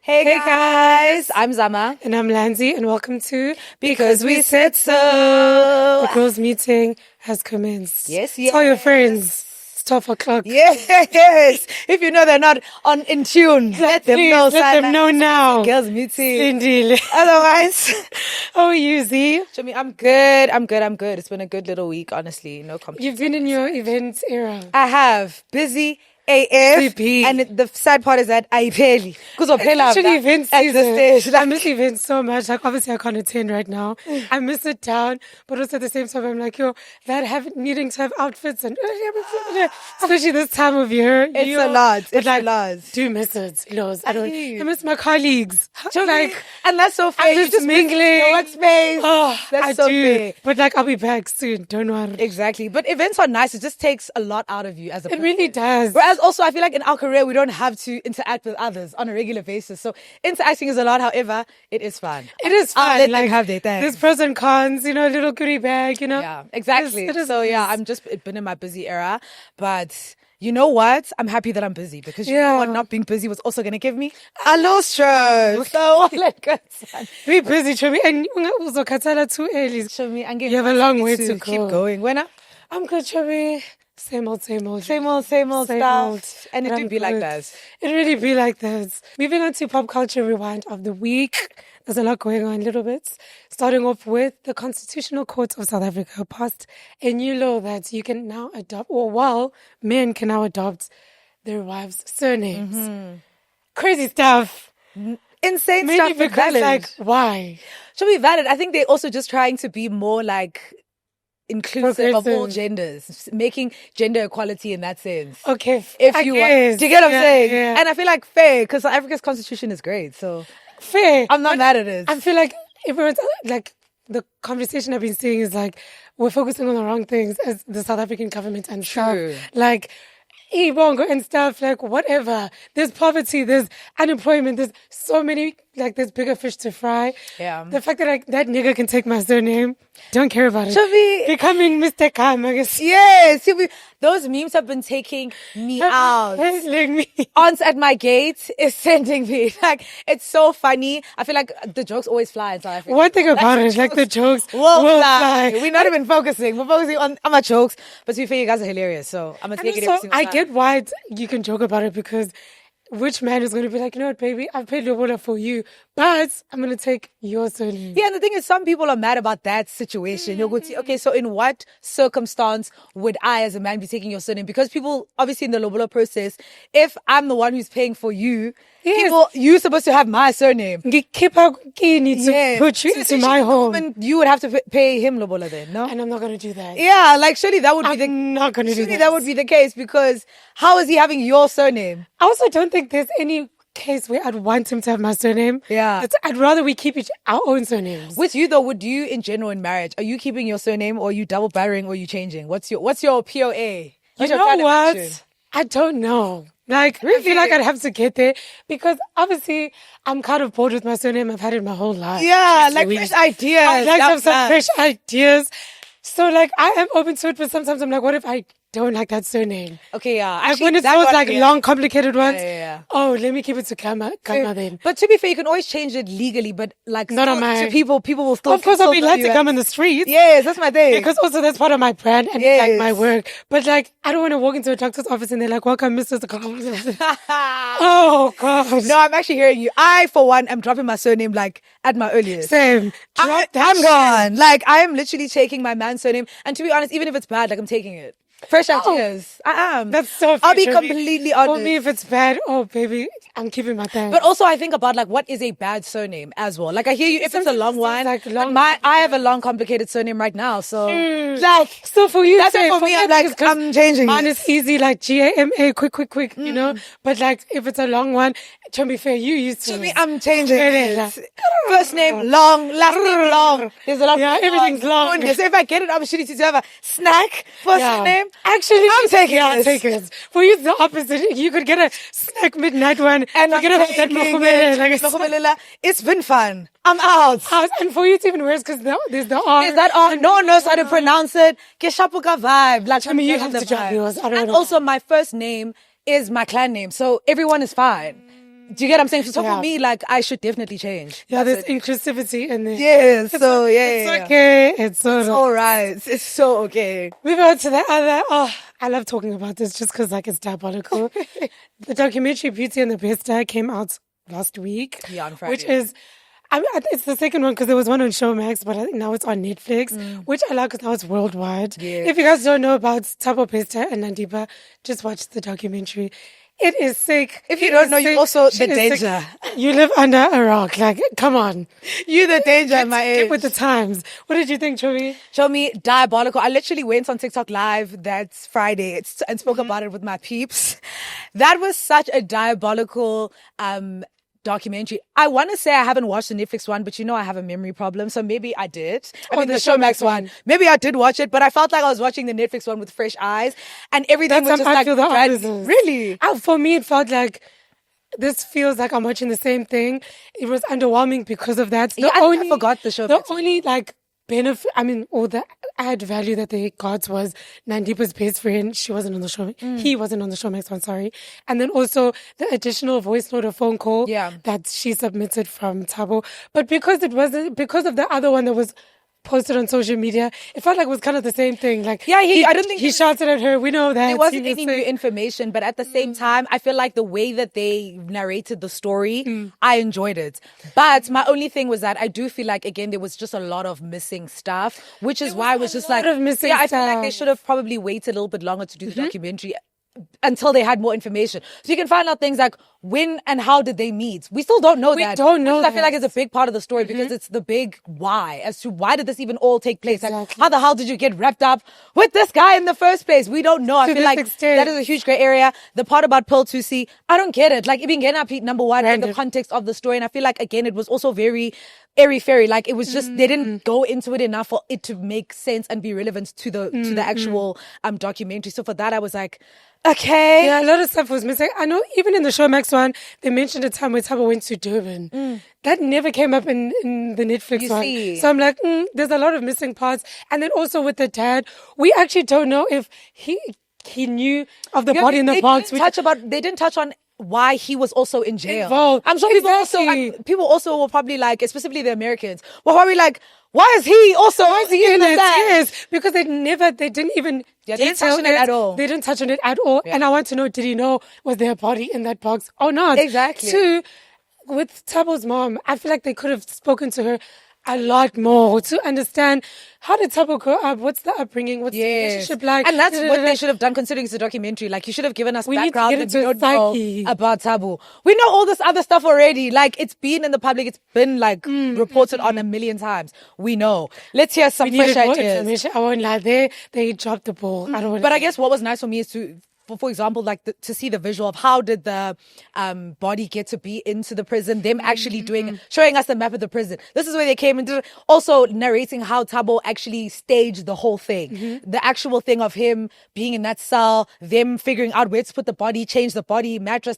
Hey guys, I'm Zama. And I'm Lanzi, and welcome to Because We Said So. The girls' meeting has commenced. Yes. Tell your friends. It's 12 o'clock. Yes. If you know they're not in tune, let them know. Let them know now. Girls' meeting. Indeed. Otherwise, How are you, Z? Jimmy, I'm good. It's been a good little week, honestly. No complaints. You've been in your events era. I have. Busy AF. Sleepy. And the sad part is that I barely. Because Actually, event at the season. stage. I miss events so much. Like, obviously, I can't attend right now. I miss it down. But also at the same time, I'm like, needing to have outfits and especially this time of year. It's a lot. But It's like, a lot. do miss it. Lows. I do. miss my colleagues. And that's so fair. I'm just mingling. Your workspace. Oh, That's I so do. fair. But like, I'll be back soon. Don't worry. Exactly. But events are nice. It just takes a lot out of you as a It person. really does. Whereas also, I feel like in our career, we don't have to interact with others on a regular basis. So interacting is a lot. However, it is fun. It is fun. I'll let them have their thing. There's pros and cons, a little goodie bag, Yeah, exactly. It is So nice. yeah, I'm just been in my busy era. But you know what? I'm happy that I'm busy because you know what? Not being busy was also going to give me a low stress. So all that good fun. Be busy, Chomi. And uzokhathala too early. Show me and give You have a long way to go. keep going. When I'm good, Chomi. Same old stuff. And it But do I'm be like good. that. It really be like that. Moving on to pop culture rewind of the week. There's a lot going on, little bits. Starting off with the Constitutional Court of South Africa passed a new law that you can now adopt, men can now adopt their wives' surnames. Mm-hmm. Crazy stuff. Insane Mainly stuff, but because, valid. why? Should be valid. I think they're also just trying to be more like inclusive of all Progressive. genders, making gender equality in that sense. Okay, If I you guess. do you get what I'm Yeah, saying? yeah. And I feel like fair because South Africa's constitution is great. So Fair. I'm not mad at it. I feel like everyone's like, the conversation I've been seeing is like, we're focusing on the wrong things as the South African government and True. stuff. Like, Ibongo and stuff, like whatever. There's poverty, there's unemployment, there's so many, like there's bigger fish to fry. Yeah. The fact that like that nigga can take my surname, don't care about it. Chavi. Becoming Mr. Kam, I guess. Yes, those memes have been taking me out. Like me. Aunts at my gate is sending me. Like, it's so funny. I feel like the jokes always fly in South Africa. One thing about it, like the jokes will fly. We're not even focusing. We're focusing on my jokes. But to be fair, you guys are hilarious. So I'm going to And take it also, every single I time. get why you can joke about it because which man is going to be like, you know what, baby, I've paid Lobola for you, but I'm going to take your surname. Yeah, and the thing is, some people are mad about that situation. You'll go to, okay, so in what circumstance would I, as a man, be taking your surname? Because people, obviously, in the Lobola process, if I'm the one who's paying for you, you're supposed to have my surname. Keep to put you into my home. You would have to pay him Lobola then, no? And I'm not going to do that. Yeah, like surely that would be I'm not going to do surely that. that would be the case because how is he having your surname? I also don't think there's any case where I'd want him to have my surname. Yeah. I'd rather we keep our own surnames. With you though, would you in general in marriage, are you keeping your surname or are you double barrering or are you changing? What's your POA? You know what? I don't know. Like, I feel like I'd have to get there because obviously I'm kind of bored with my surname. I've had it my whole life. Yeah, like fresh ideas. I'd like to have some fresh ideas. So like, I am open to it, but sometimes I'm like, what if I don't like that surname? Okay, yeah. Like Actually, when it's that those one, like yeah. long, complicated ones. Yeah. Oh, let me keep it to Kama then. But to be fair, you can always change it legally, but like Not on my- to people will still. Of course, I'll be know glad you to as- come in the streets. Yes, that's my thing. Because also that's part of my brand and Yes. like my work. But like, I don't want to walk into a doctor's office and they're like, welcome, Mr. Oh, God. No, I'm actually hearing you. I, for one, am dropping my surname like at my earliest. Same. I'm gone. Like, I am literally taking my man's surname. And to be honest, even if it's bad, like, I'm taking it. Fresh ideas. I am. That's so I'll be fair. completely honest. For me, if it's bad, oh, baby, I'm keeping my thing. But also, I think about like what is a bad surname as well. Like I hear you if it's a long one. Like I have a long, complicated surname right now, so like so for you, that's it for me. I'm like I'm changing. Mine is easy, like GAMA, quick, you know. But like if it's a long one, To be fair, you used to. To me, I'm changing Yeah. it. First name long, last name long. There's a lot. Yeah, everything's long. So if I get an opportunity to have a snack first name, actually, I'm taking it. Take it. For you, it's the opposite. You could get a snack midnight one, and you could have that Mokumelela. It's been fun. I'm out. And for you, it's even worse because there's the R. Is that R? No one knows how to pronounce it. Keshapuka vibe. Like, I mean, you have to drop yours. I don't know. Also, my first name is my clan name, so everyone is fine. Do you get what I'm saying? So for me, like, I should definitely change. Yeah, there's inclusivity in there. Yes, so It's okay. It's all right. It's so okay. Moving on to the other. Oh, I love talking about this just because, like, it's diabolical. The documentary Beauty and the Beast came out last week. Yeah, on Friday. Which is, I mean, it's the second one because there was one on Showmax, but I think now it's on Netflix, which I like because now it's worldwide. Yeah. If you guys don't know about Tabo and Nandipha, just watch the documentary. It is sick. If you don't know, you're also the danger. You live under a rock. Like, come on. You're the danger at my age. Get with the times. What did you think, Chobi? Show me diabolical. I literally went on TikTok Live that Friday and spoke about it with my peeps. That was such a diabolical documentary. I want to say I haven't watched the Netflix one, but I have a memory problem, so maybe I did. I mean, the Showmax one. Maybe I did watch it, but I felt like I was watching the Netflix one with fresh eyes, and everything was just like really. For me, it felt like this feels like I'm watching the same thing. It was underwhelming because of that. I forgot the show. The only benefit, or the add value that they got was Nandipha's best friend. She wasn't on the show. He wasn't on the Showmax one, sorry. And then also the additional voice note or phone call that she submitted from Tabo. But because of the other one that was posted on social media, it felt like it was kind of the same thing. Like, I don't think he shouted at her. We know that there wasn't any new information, but at the same time, I feel like the way that they narrated the story, I enjoyed it. But my only thing was that I do feel like, again, there was just a lot of missing stuff, which is why I was just like, I feel like they should have probably waited a little bit longer to do the documentary until they had more information. So you can find out things like when and how did they meet. We still don't know that. We don't know that. I feel like it's a big part of the story because it's the big why as to why did this even all take place. Exactly. Like, how the hell did you get wrapped up with this guy in the first place? We don't know. I feel like that is a huge gray area. The part about Pearl 2C, I don't get it. Like, even getting up number one in the context of the story. And I feel like, again, it was also very airy-fairy. Like, it was just, they didn't go into it enough for it to make sense and be relevant to the actual documentary. So for that, I was like, okay. Yeah, a lot of stuff was missing. I know even in the Showmax one, they mentioned a time when Tabo went to Durban. That never came up in the Netflix one. See. So I'm like, there's a lot of missing parts. And then also with the dad, we actually don't know if he knew of the body in the box. They didn't touch on why he was also in jail. Involved. I'm sure people also were probably like, specifically the Americans, were probably like, why is he in it? Yes, because they didn't even didn't touch on it at all. They didn't touch on it at all. Yeah. And I want to know, did he know, was there a body in that box or not? Exactly. Two, with Tabo's mom, I feel like they could have spoken to her a lot more to understand how did Tabo grow up, what's the upbringing, what's the relationship like. And that's what they should have done, considering it's a documentary. Like, you should have given us background that we don't know about Tabo. We know all this other stuff already. Like, it's been in the public, it's been like reported on a million times. We know. Let's hear some fresh ideas. I won't lie, they dropped the ball. I guess what was nice for me is for example, like to see the visual of how did the body get to be into the prison, them actually showing us the map of the prison. This is where they came and also narrating how Tabo actually staged the whole thing. The actual thing of him being in that cell, them figuring out where to put the body, change the body, mattress,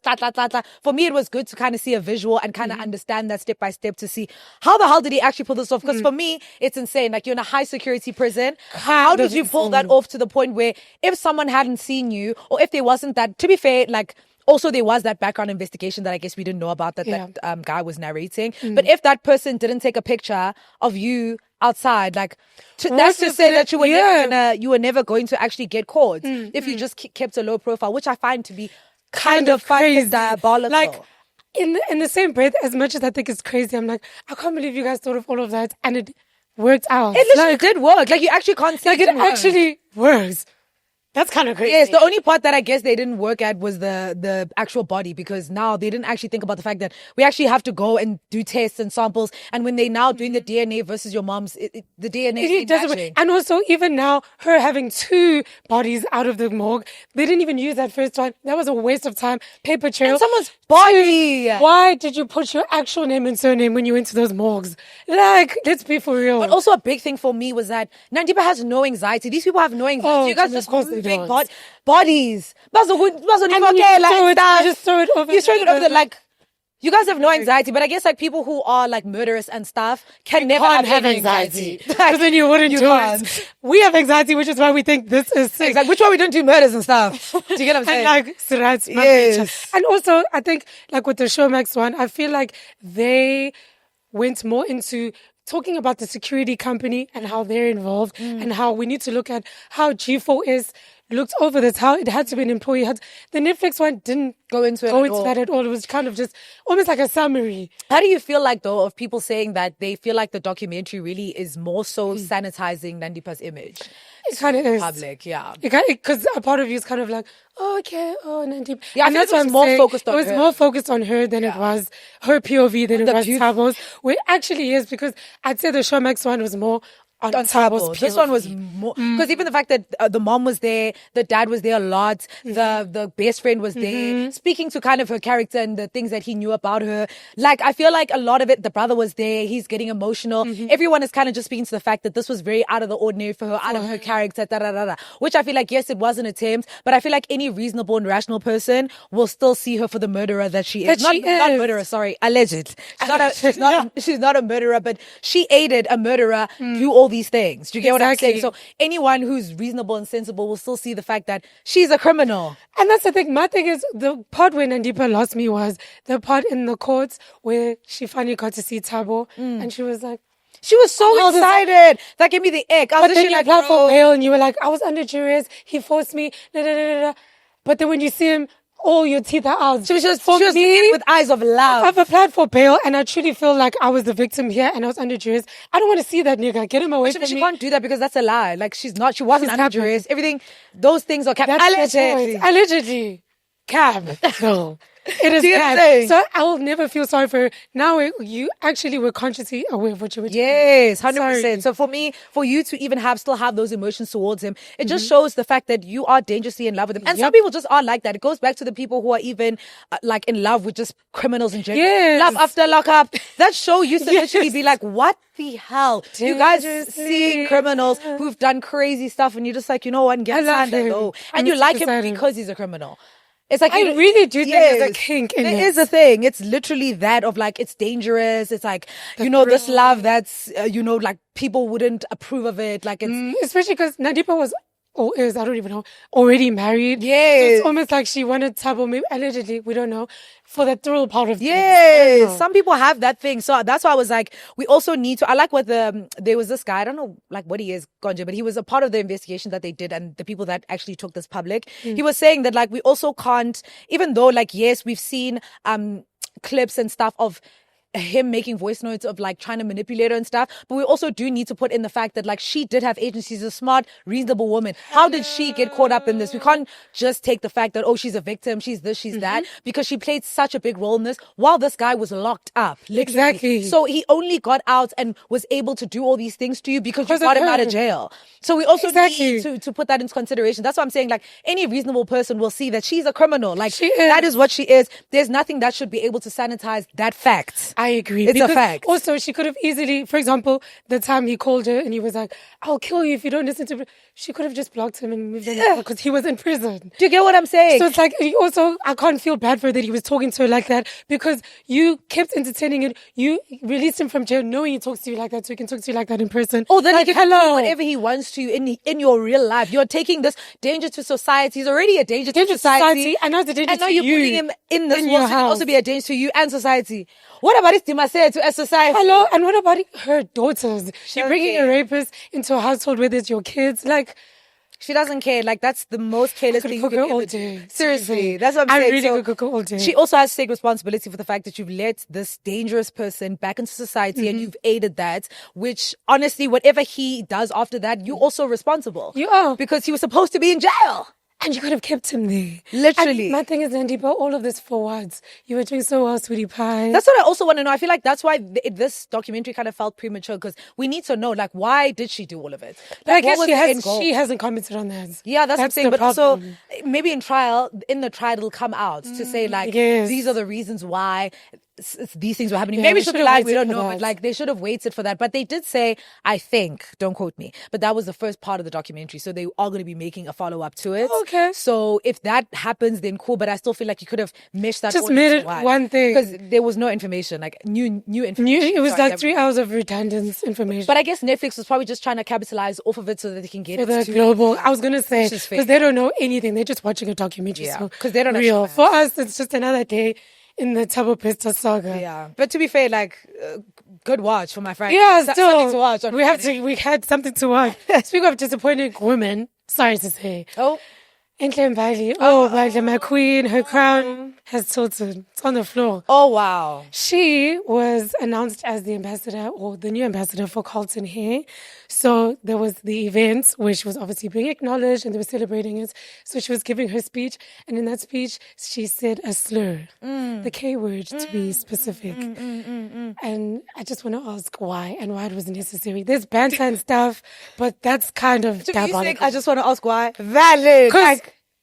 For me, it was good to kind of see a visual and kind of understand that step by step to see how the hell did he actually pull this off? Because for me, it's insane. Like, you're in a high security prison. How did you pull that off to the point where if someone hadn't seen you, or if there wasn't that, to be fair, like, also there was that background investigation that I guess we didn't know about that guy was narrating. But if that person didn't take a picture of you outside, like, that's to say that you were never going to actually get caught if you just kept a low profile, which I find to be kind of crazy, diabolical. Like, in the same breath, as much as I think it's crazy, I'm like, I can't believe you guys thought of all of that and it worked out. It literally did work. Like, you actually can't see it actually works. That's kind of crazy. Yes, the only part that I guess they didn't work at was the actual body, because now they didn't actually think about the fact that we actually have to go and do tests and samples. And when they now doing the DNA versus your mom's, the DNA It is doesn't matching. And also, even now, her having 2 bodies out of the morgue, they didn't even use that first one. That was a waste of time. Paper trail. And someone's body. Why did you put your actual name and surname when you went to those morgues? Like, let's be for real. But also a big thing for me was that Nandipha has no anxiety. These people have no anxiety. Oh, You guys of just course they moving don't. bodies. And then you just throw it over. You're throwing it over the, like, you guys have no anxiety, but I guess like people who are like murderous and stuff can never Can't have have any anxiety. Like, Because then you wouldn't do can't. it. We have anxiety, which is why we think this is sick. Like, which one we don't do murders and stuff? Do you get what I'm saying? And like, Surat's my Yes. picture. And also, I think, like with the Showmax one, I feel like they went more into talking about the security company and how they're involved and how we need to look at how G4S looked over this, how it had to be an employee. The Netflix one didn't Go into it go at into all. that at all. It was kind of just almost like a summary. How do you feel like, though, of people saying that they feel like the documentary really is more so sanitizing Nandipha's image? It kind of is. Public, yeah. Because a part of you is kind of like, oh, okay, oh, Nandipha. Yeah, I And feel that's like what it was I'm more saying. focused on It was her. more focused on her than it was her POV than it The was youth- Tabo's. Where it actually is, because I'd say the Showmax one was more on Tabo's Tabo. POV. This one was more because even the fact that the mom was there, the dad was there a lot, the best friend was there, speaking to kind of her character and the things that he knew about her. Like, I feel like a lot of it, the brother was there, he's getting emotional. Everyone is kind of just speaking to the fact that this was very out of the ordinary for her, out of her character, which I feel like, yes, it was an attempt, but I feel like any reasonable and rational person will still see her for the murderer that she is. Not murderer, sorry, alleged. She's not a murderer, but she aided a murderer do all these things. Do you get what I'm saying? So anyone who's reasonable and sensible will still see the fact that she's a criminal. And that's the thing. My thing is, the part where Nandipha lost me was the part in the courts where she finally got to see Tabo, and she was like, she was so excited. That gave me the ick. I was but then you like, applied for bail and you were like, I was under duress, he forced me, da, da, da, da. But then when you see him, all your teeth are out. She was for me, looking with eyes of love. I've applied for bail and I truly feel like I was the victim here and I was under duress. I don't want to see that nigga. Get him away from She me. can't do that because that's a lie. Like, she wasn't under duress. Everything, those things are kept. Allegedly. Cab. No. It is bad. So I will never feel sorry for her. Now you actually were consciously aware of what you were doing. Yes, 100%. So for you to even still have those emotions towards him, it just shows the fact that you are dangerously in love with him. And some people just are like that. It goes back to the people who are even like in love with just criminals in general. Yes. Love after lockup. That show used to literally be like, what the hell? You guys seeing criminals who've done crazy stuff and you're just like, you know what, get on that though. And you like him because he's a criminal. It's like, I really do think there's a kink in it. There is a thing. It's literally that of like, it's dangerous. It's like, this love that's, like people wouldn't approve of it. Like it's... especially because Nandipha was, or is, I don't even know, already married. Yes. So it's almost like she wanted Tabo, maybe allegedly, we don't know, for the thrill part of things. Yes. Some people have that thing. So that's why I was like, we also need to, I like what there was this guy, I don't know like what he is, Gonja, but he was a part of the investigation that they did and the people that actually took this public. He was saying that like, we also can't, even though like, yes, we've seen clips and stuff of him making voice notes of like trying to manipulate her and stuff, but we also do need to put in the fact that like she did have agency. She's a smart, reasonable woman. How did she get caught up in this? We can't just take the fact that, oh, she's a victim, she's this, she's that, because she played such a big role in this while this guy was locked up. Literally. Exactly. So he only got out and was able to do all these things to you because you got him out of jail. So we also need to put that into consideration. That's why I'm saying like any reasonable person will see that she's a criminal. Like that is what she is. There's nothing that should be able to sanitize that fact. I agree. It's a fact. Also, she could have easily, for example, the time he called her and he was like, I'll kill you if you don't listen to me. She could have just blocked him and moved on because he was in prison. Do you get what I'm saying? So it's like, also, I can't feel bad for her that he was talking to her like that because you kept entertaining it. You released him from jail knowing he talks to you like that so he can talk to you like that in person. Oh, then like, he can do whatever he wants to in your real life. You're taking this danger to society. He's already a danger to society. And now it's a danger and now to you're you. putting him in this in world your so he can house. also be a danger to you and society. What about this Dimase to a society? Hello, and what about her daughters? You're bringing a rapist into a household where there's your kids. Like, She doesn't care. Like, that's the most careless thing you cook can her ever all do. day. Seriously, that's what I'm I saying. really So could cook her all day. she also has to take responsibility for the fact that you've let this dangerous person back into society and you've aided that, which honestly, whatever he does after that, you're also responsible. You are. Because he was supposed to be in jail. And you could have kept him there. Literally. And my thing is, Nandipha, all of this for what? You were doing so well, sweetie pie. That's what I also want to know. I feel like that's why this documentary kind of felt premature, because we need to know, like, why did she do all of it? But I Like, guess what was the end goal? she hasn't commented on that. Yeah, that's what I'm saying. the But also, problem. maybe in the trial, it'll come out to say, like, yes. these are the reasons why these things were happening. Yeah, Maybe we she should've lied, we waited don't for know. that. But, like, they should have waited for that. But they did say, I think, don't quote me, but that was the first part of the documentary. So they are going to be making a follow-up to it. Okay. So if that happens, then cool. But I still feel like you could have meshed that Just all made into it one. one thing. Because there was no information, like new information. It was Sorry, like 3 hours of redundant information. But I guess Netflix was probably just trying to capitalize off of it so that they can get for it the to global, I was going to say, Which is fair. because they don't know anything. They're just watching a documentary. Yeah, so 'cause they don't real. actually For us, it's just another day in the Tabo Pista saga. Yeah, but to be fair, like, good watch for my friend. Yeah, Something still. to watch on Friday. We had something to watch. Speaking of disappointing women, sorry to say. Oh, Enhle Mbali. Oh, Mbali, my queen, her crown has tilted. It's on the floor. oh wow. She was announced as the ambassador or the new ambassador for Carlton Hair. So there was the event, which was obviously being acknowledged and they were celebrating it. So she was giving her speech. And in that speech, she said a slur, the K word to be specific. And I just want to ask why and why it was necessary. There's banter and stuff, but that's kind of To be sick, diabolical. I just want to ask why. Valid. Because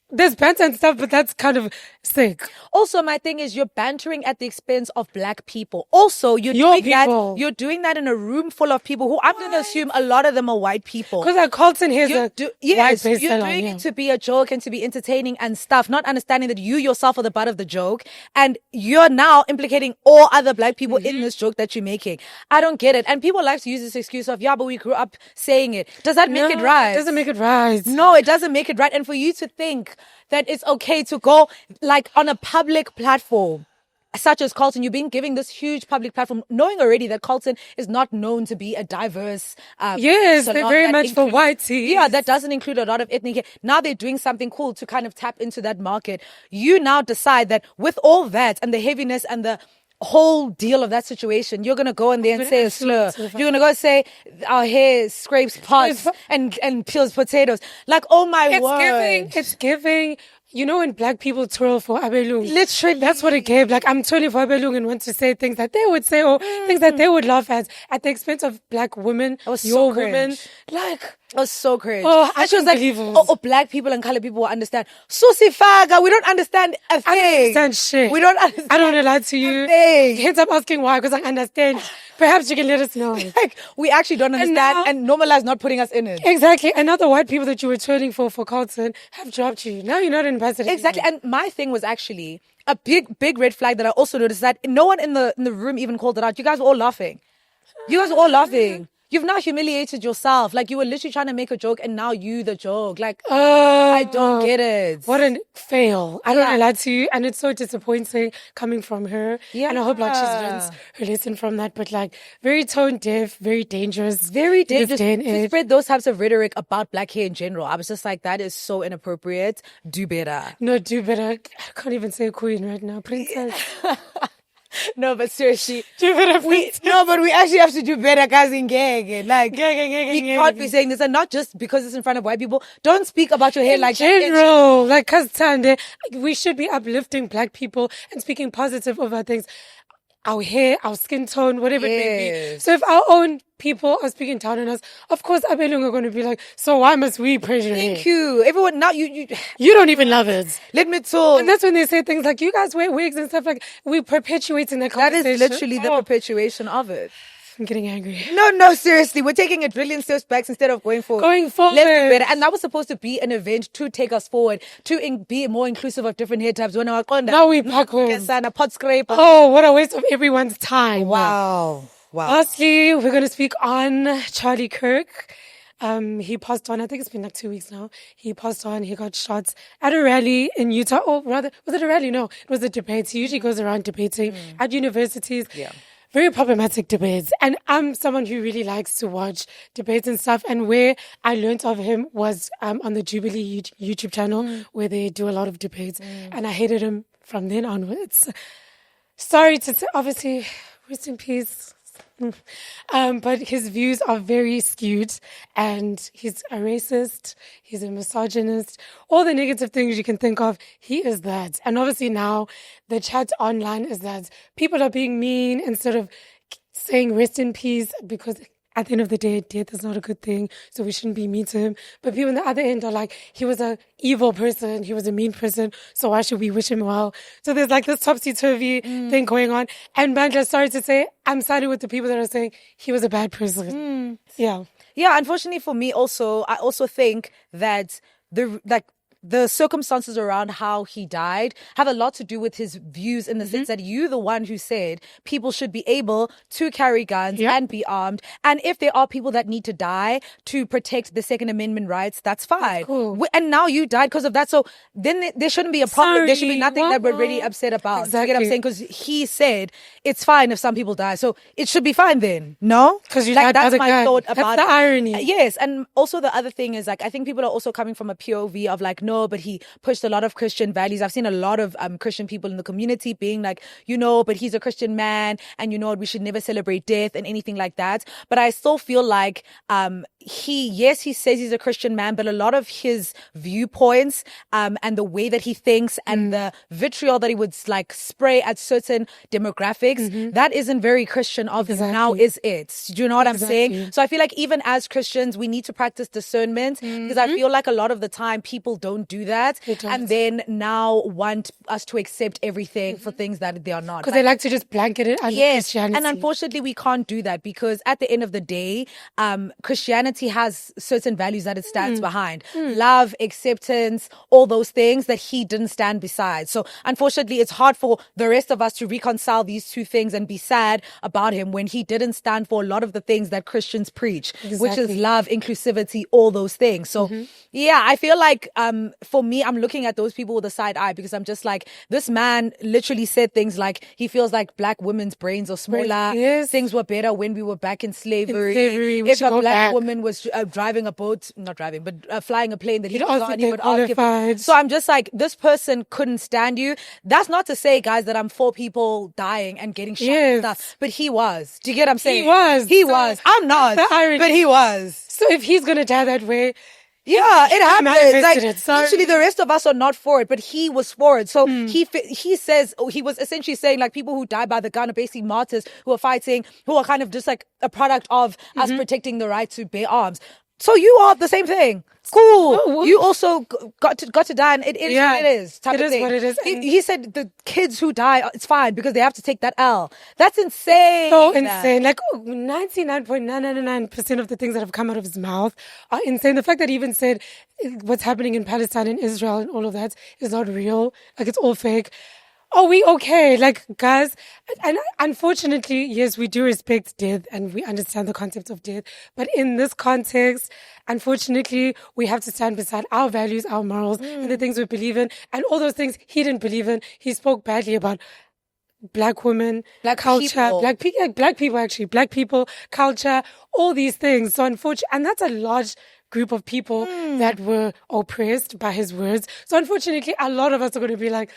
there's banter and stuff, but that's kind of sick. Also, my thing is, you're bantering at the expense of black people. Also, you're Your doing people. that. You're doing that in a room full of people who I'm going to assume a lot of them are white people. Because like Carlton Hair's a Yes, white-based you're salon, doing yeah. it to be a joke and to be entertaining and stuff, not understanding that you yourself are the butt of the joke, and you're now implicating all other black people in this joke that you're making. I don't get it. And people like to use this excuse of, yeah, but we grew up saying it. Does that make it right? It doesn't make it right. No, it doesn't make it right. And for you to think that it's okay to go like on a public platform such as Carlton, you've been giving this huge public platform, knowing already that Carlton is not known to be a diverse Yes, they're salon very that much for includes- white tees. Yeah, that doesn't include a lot of ethnic hair. Now they're doing something cool to kind of tap into that market. You now decide that with all that and the heaviness and the whole deal of that situation, you're going to go in there and say a slur. You're going to go say our hair scrapes pots and peels potatoes. Like, oh my word. It's giving. You know when black people twirl for Abelung? Literally. That's what it gave. Like, I'm twirling for Abelung and want to say things that they would say or things that they would laugh at the expense of black women, was so your cringe. women. Like, It was so cringe. Oh, I and she was couldn't like, believe it. oh, black people and colored people will understand. Susi Faga, we don't understand a thing. I don't understand shit. We don't understand. I don't want to lie to you. thing. Hence, I'm asking why, because I understand. Perhaps you can let us know. Like, we actually don't understand and normalize not putting us in it. Exactly. And now the white people that you were twirling for Carlton have dropped you. Now you're not an ambassador. Exactly. And my thing was actually a big red flag that I also noticed that no one in the room even called it out. You guys were all laughing. You guys were all laughing. You've now humiliated yourself. Like, you were literally trying to make a joke and now you the joke. Like, I don't get it. What a fail. I don't want to lie to you. And it's so disappointing coming from her. Yeah. And I hope like she's learned her lesson from that. But like very tone deaf, very dangerous. Very in this dangerous day and to age. spread those types of rhetoric about black hair in general. I was just like, that is so inappropriate. Do better. No, do better. I can't even say queen right now. Princess. No, but seriously, Do better, we princess. actually have to do better, guys. In gang, like, Gang. we can't be saying this, and not just because it's in front of white people. Don't speak about your hair In like that. general, like, cause Tande, we should be uplifting black people and speaking positive over things. Our hair, our skin tone, whatever it may be. Yes. So if our own people are speaking down on us, of course, Abelung are going to be like, so why must we praise your hair? Thank you, everyone. Now you You don't even love it. let me talk. And that's when they say things like, you guys wear wigs and stuff like, we perpetuating that That conversation. is literally the Oh, perpetuation of it. I'm getting angry. No, seriously. We're taking a trillion steps back instead of going forward. Going forward. Let's do better. And that was supposed to be an event to take us forward, to be more inclusive of different hair types. When I Now we backwards. a pot scraper. Oh, what a waste of everyone's time. Wow. Lastly, we're going to speak on Charlie Kirk. He passed on, I think it's been like 2 weeks now. He passed on, he got shot at a rally in Utah. Or rather, was it a rally? No, it was a debate. He usually goes around debating at universities. Yeah. very problematic debates. And I'm someone who really likes to watch debates and stuff. And where I learnt of him was on the Jubilee YouTube channel, where they do a lot of debates. And I hated him from then onwards. Sorry to say, obviously, rest in peace. But his views are very skewed, and he's a racist, he's a misogynist, all the negative things you can think of, he is that. And obviously now the chat online is that people are being mean instead of saying rest in peace, because at the end of the day, death is not a good thing, so we shouldn't be mean to him. But people on the other end are like, he was a evil person, he was a mean person, so why should we wish him well? So there's like this topsy-turvy thing going on. And Bandla, sorry to say, I'm siding with the people that are saying he was a bad person. Yeah. Yeah, unfortunately for me also, I also think that the circumstances around how he died have a lot to do with his views, in the sense that you, the one who said people should be able to carry guns and be armed. And if there are people that need to die to protect the Second Amendment rights, that's fine. Cool. And now you died because of that. So then there shouldn't be a problem. There should be nothing that we're really upset about. Exactly. You get what I'm saying? Because he said it's fine if some people die. So it should be fine then. No? Because that's my thought about the irony. Yes. And also the other thing is, like, I think people are also coming from a POV of like, no, but he pushed a lot of Christian values. I've seen a lot of Christian people in the community being like, but he's a Christian man, and we should never celebrate death and anything like that. But I still feel like he says he's a Christian man, but a lot of his viewpoints and the way that he thinks and the vitriol that he would like spray at certain demographics, that isn't very Christian of him. Now is it? Do you know what I'm saying? So I feel like even as Christians, we need to practice discernment, because I feel like a lot of the time people don't do that, and then now want us to accept everything for things that they are not. Because they like to just blanket it under Christianity. And unfortunately we can't do that, because at the end of the day, Christianity has certain values that it stands behind. Love, acceptance, all those things that he didn't stand beside. So unfortunately it's hard for the rest of us to reconcile these two things and be sad about him when he didn't stand for a lot of the things that Christians preach, which is love, inclusivity, all those things. So yeah, I feel like for me, I'm looking at those people with a side eye, because I'm just like, this man literally said things like he feels like black women's brains are smaller. Yes. Things were better when we were back in slavery. If a black woman was driving a boat, flying a plane, that he would ask if. So I'm just like, this person couldn't stand you. That's not to say, guys, that I'm for people dying and getting shot and stuff, but he was. Do you get what I'm saying? He was. I'm not, but he was. So if he's going to die that way, yeah, it happens. Like, Sorry. actually, the rest of us are not for it, but he was for it. So he says, he was essentially saying, like, people who die by the gun are basically martyrs who are fighting, who are kind of just like a product of us protecting the right to bear arms. So you are the same thing. Cool. You also got to die, and it is what it is. It is what it is. He said the kids who die, it's fine because they have to take that L. That's insane. So insane. Like 99.999% of the things that have come out of his mouth are insane. The fact that he even said what's happening in Palestine and Israel and all of that is not real. Like, it's all fake. Are we okay? Like, guys, and unfortunately, yes, we do respect death and we understand the concept of death. But in this context, unfortunately, we have to stand beside our values, our morals, and the things we believe in. And all those things he didn't believe in. He spoke badly about black women, black culture, black people, culture, all these things. So unfortunately, and that's a large group of people that were oppressed by his words. So unfortunately, a lot of us are going to be like,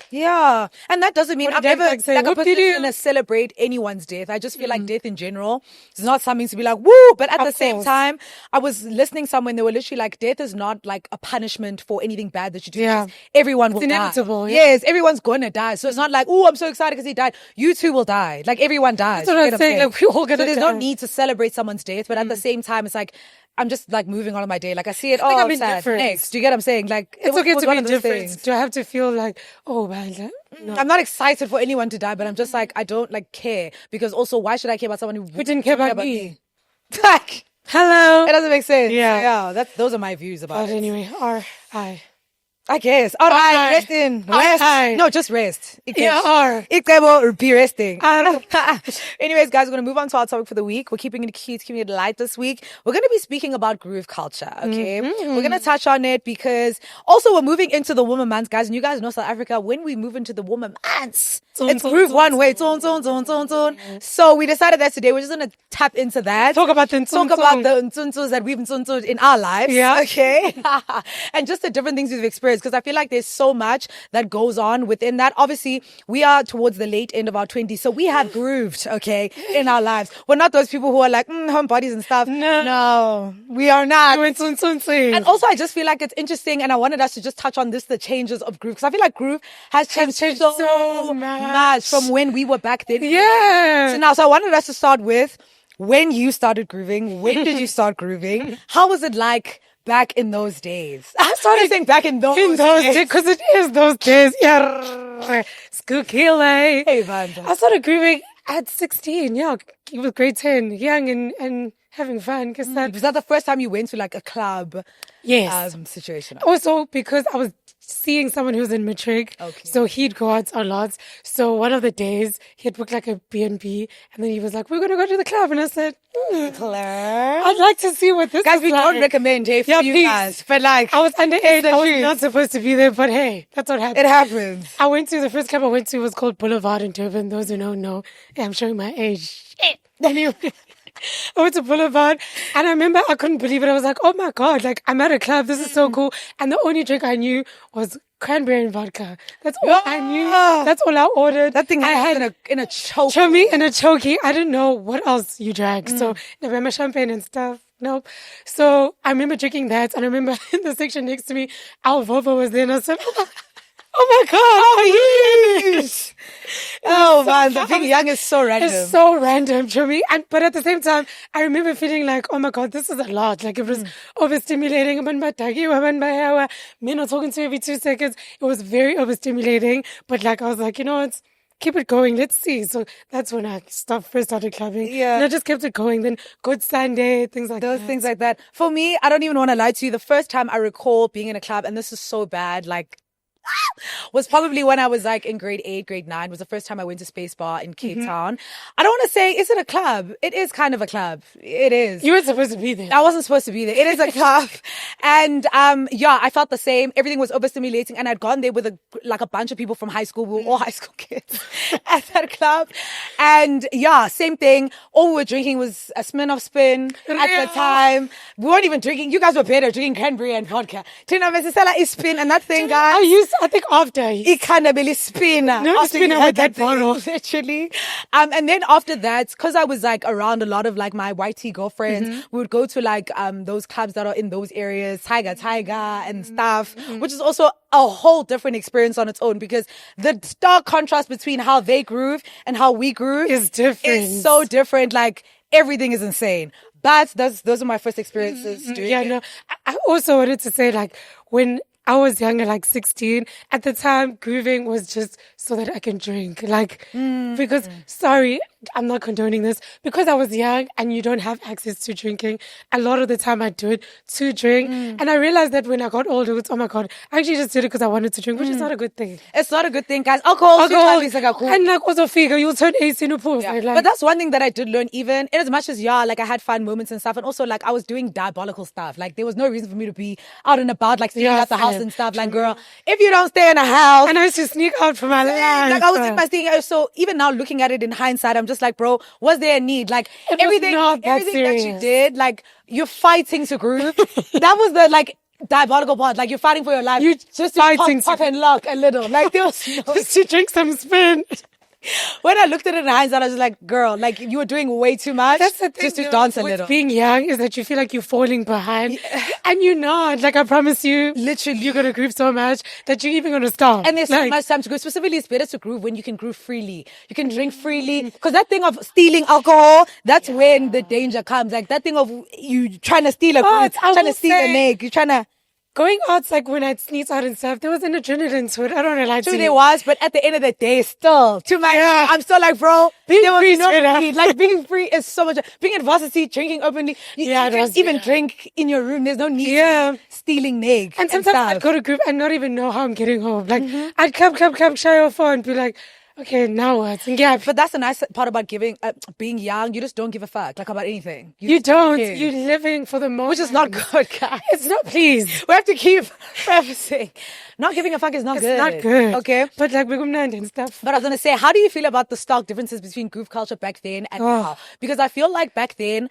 yeah, and that doesn't mean I'm never like a person going to celebrate anyone's death. I just feel like death in general is not something to be like, woo. But at the same time, I was listening somewhere and they were literally like, death is not like a punishment for anything bad that you do. Yeah. Everyone will die. Inevitable. Yeah. Yes, everyone's going to die. So it's not like, oh, I'm so excited because he died. You too will die. Like, everyone dies. That's what I'm saying. Like, we're all going to die. So there's no need to celebrate someone's death. But at the same time, it's like, I'm just like moving on with my day. Like, I see it. I'm sad. Next. Do you get what I'm saying? Like, it's okay to be indifferent. Do I have to feel like, oh man? No. I'm not excited for anyone to die, but I'm just like, I don't like care, because also, why should I care about someone who didn't care about me? Like, hello. It doesn't make sense. Yeah. Those are my views about it. But anyway, R.I. I guess. All right, Alright. rest in. Rest. Alright. No, just rest. Yeah, Icebo, be resting. Ar. Anyways, guys, we're going to move on to our topic for the week. We're keeping it cute, keeping it light this week. We're going to be speaking about groove culture, okay? We're going to touch on it because also we're moving into the woman months, guys. And you guys know South Africa, when we move into the woman months, it's groove one way. So we decided that today we're just going to tap into that. Talk about the ntuntus that we've ntuntued in our lives. Yeah. Okay. And just the different things we've experienced. Because I feel like there's so much that goes on within that. Obviously, we are towards the late end of our 20s. So we have grooved, okay, in our lives. We're not those people who are like, home bodies and stuff. No, we are not. And also, I just feel like it's interesting. And I wanted us to just touch on this, the changes of groove. Because I feel like groove has changed so much from when we were back then. Yeah. So I wanted us to start with when you started grooving. When did you start grooving? How was it like back in those days? I started saying back in those days. Because it is those days. Yeah. Skukile. Hey, Vanda. I started grooving at 16. Yeah. It was grade 10. Young and having fun. Was that the first time you went to like a club? Yes. Situation. Also, because I was seeing someone who was in matric. Okay. So he'd go out a lot. So one of the days, he had booked like a B&B. And then he was like, we're going to go to the club. And I said, Claire, I'd like to see what this guys, is we like. don't recommend, hey, for Yeah, you please. guys. But like, I was underage. I was truth. not supposed to be there. But hey, that's what happened. It happens. I went to, the first club I went to was called Boulevard in Durban. Those who don't know, yeah, I'm showing my age. Shit. Anyway, I went to Boulevard and I remember I couldn't believe it. I was like, oh my God, like I'm at a club. This is so cool. And the only drink I knew was cranberry and vodka. That's all I knew. That's all I ordered. That thing I had had in a choke. chummy and a choky. I didn't know what else you drank. So November champagne and stuff. Nope. So I remember drinking that. And I remember in the section next to me, Al Vovo was there and I said, oh my God. Yes. Oh man, the being young is so random. It's so random to me. But at the same time, I remember feeling like, oh my God, this is a lot. Like it was overstimulating. Me not talking to you every 2 seconds. It was very overstimulating. But like, I was like, you know what? Keep it going. Let's see. So that's when I first started clubbing. Yeah. And I just kept it going. Then Good Sunday, things like Those that. things like that. For me, I don't even want to lie to you. The first time I recall being in a club, and this is so bad, like, was probably when I was like in grade 8, grade 9 was the first time I went to Space Bar in Cape Town. I don't want to say, is it a club? It is kind of a club. It is. You weren't supposed to be there. I wasn't supposed to be there. It is a club. And yeah, I felt the same. Everything was overstimulating. And I'd gone there with a bunch of people from high school. We were all high school kids at that club. And yeah, same thing. All we were drinking was a Smirnoff Spin at the time. We weren't even drinking. You guys were better drinking cranberry and vodka. Tina Mesisela is spin and that thing, guys. I think after. It kind of really spin. No, spin with that bottle. Literally. And then after that, because I was like around a lot of like my white tea girlfriends, we would go to like those clubs that are in those areas, Tiger and stuff, which is also a whole different experience on its own because the stark contrast between how they groove and how we groove is different. It's so different. Like everything is insane. But those are my first experiences doing it. No. I also wanted to say like when I was younger, like 16. At the time, grooving was just so that I can drink. Like, because, sorry, I'm not condoning this. Because I was young and you don't have access to drinking, a lot of the time I do it to drink. And I realized that when I got older, it's, oh my God, I actually just did it because I wanted to drink, which is not a good thing. It's not a good thing, guys. Alcohol is like a cool. And like also figure, you'll turn 18 in pause. Yeah. But that's one thing that I did learn, even in as much as, yeah, like I had fun moments and stuff. And also, like, I was doing diabolical stuff. Like, there was no reason for me to be out and about, like, staying at the house and stuff. Like, girl, if you don't stay in a house. And I used to sneak out from my life. Like, I was in my thing. So, even now, looking at it in hindsight, I'm just like, bro, was there a need? Like, everything that you did, like, you're fighting to groove. That was the, like, diabolical part. Like, you're fighting for your life. You just to pop and lock a little. Like, there was no... just to drink some spin. When I looked at it in hindsight, I was like, girl, like you were doing way too much. That's the thing, just to dance a little. Being young is that you feel like you're falling behind. And you're not. Like, I promise you, literally, you're going to groove so much that you're even going to stop. And there's so much time to groove. Specifically, it's better to groove when you can groove freely. You can drink freely. Because that thing of stealing alcohol, that's when the danger comes. Like that thing of you trying to steal a groove, trying to steal a neck, you're trying to... Going out, like when I'd sneeze out and stuff, there was an adrenaline to it. I don't know, like, true, there was, but at the end of the day, still, I'm still like, bro, being free, like being free is so much. Being at varsity, drinking openly, you can even drink in your room. There's no need to stealing neg. And sometimes I'd go to group and not even know how I'm getting home. Like, I'd clap, shy your phone, be like, okay, now what? And yeah, but that's the nice part about being young. You just don't give a fuck, like, about anything. You don't. You're living for the moment. Which is not good, guys. It's not, please. We have to keep prefacing. Not giving a fuck is not good. It's not good. Okay? But like, Magudumana and stuff. But I was going to say, how do you feel about the stark differences between groove culture back then and now? Because I feel like back then,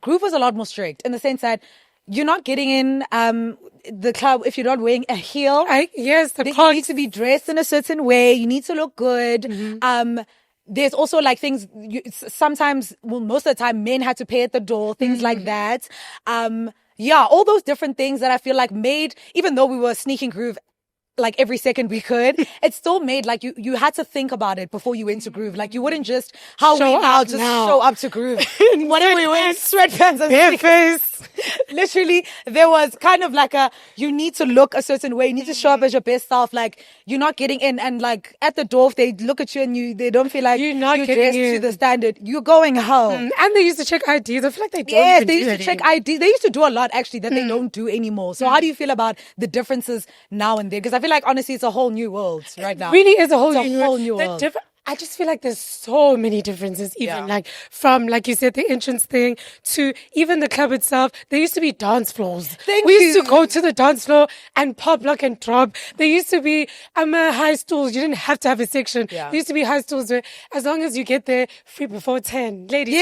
groove was a lot more strict in the sense that you're not getting in the club if you're not wearing a heel. You need to be dressed in a certain way. You need to look good. There's also like things, sometimes, most of the time, men had to pay at the door, things like that. All those different things that I feel like made, even though we were sneaking groove like every second we could, it still made like you had to think about it before you went to groove. Like you wouldn't just show up to groove. Whenever we went sweatpants and bare face. Literally, there was kind of like you need to look a certain way. You need to show up as your best self. Like you're not getting in, and like at the door, if they look at you and they don't feel like you're dressed to the standard, you're going home. And they used to check IDs. I feel like they don't. Yes, they used to check IDs. They used to do a lot actually that they don't do anymore. So how do you feel about the differences now and then? Because I feel like honestly, it's a whole new world right now. It really is a whole new world. I just feel like there's so many differences, even like from, like you said, the entrance thing to even the club itself. There used to be dance floors. We used to go to the dance floor and pop, lock and drop. There used to be high stools. You didn't have to have a section. Yeah. There used to be high stools where as long as you get there, free before 10. Ladies,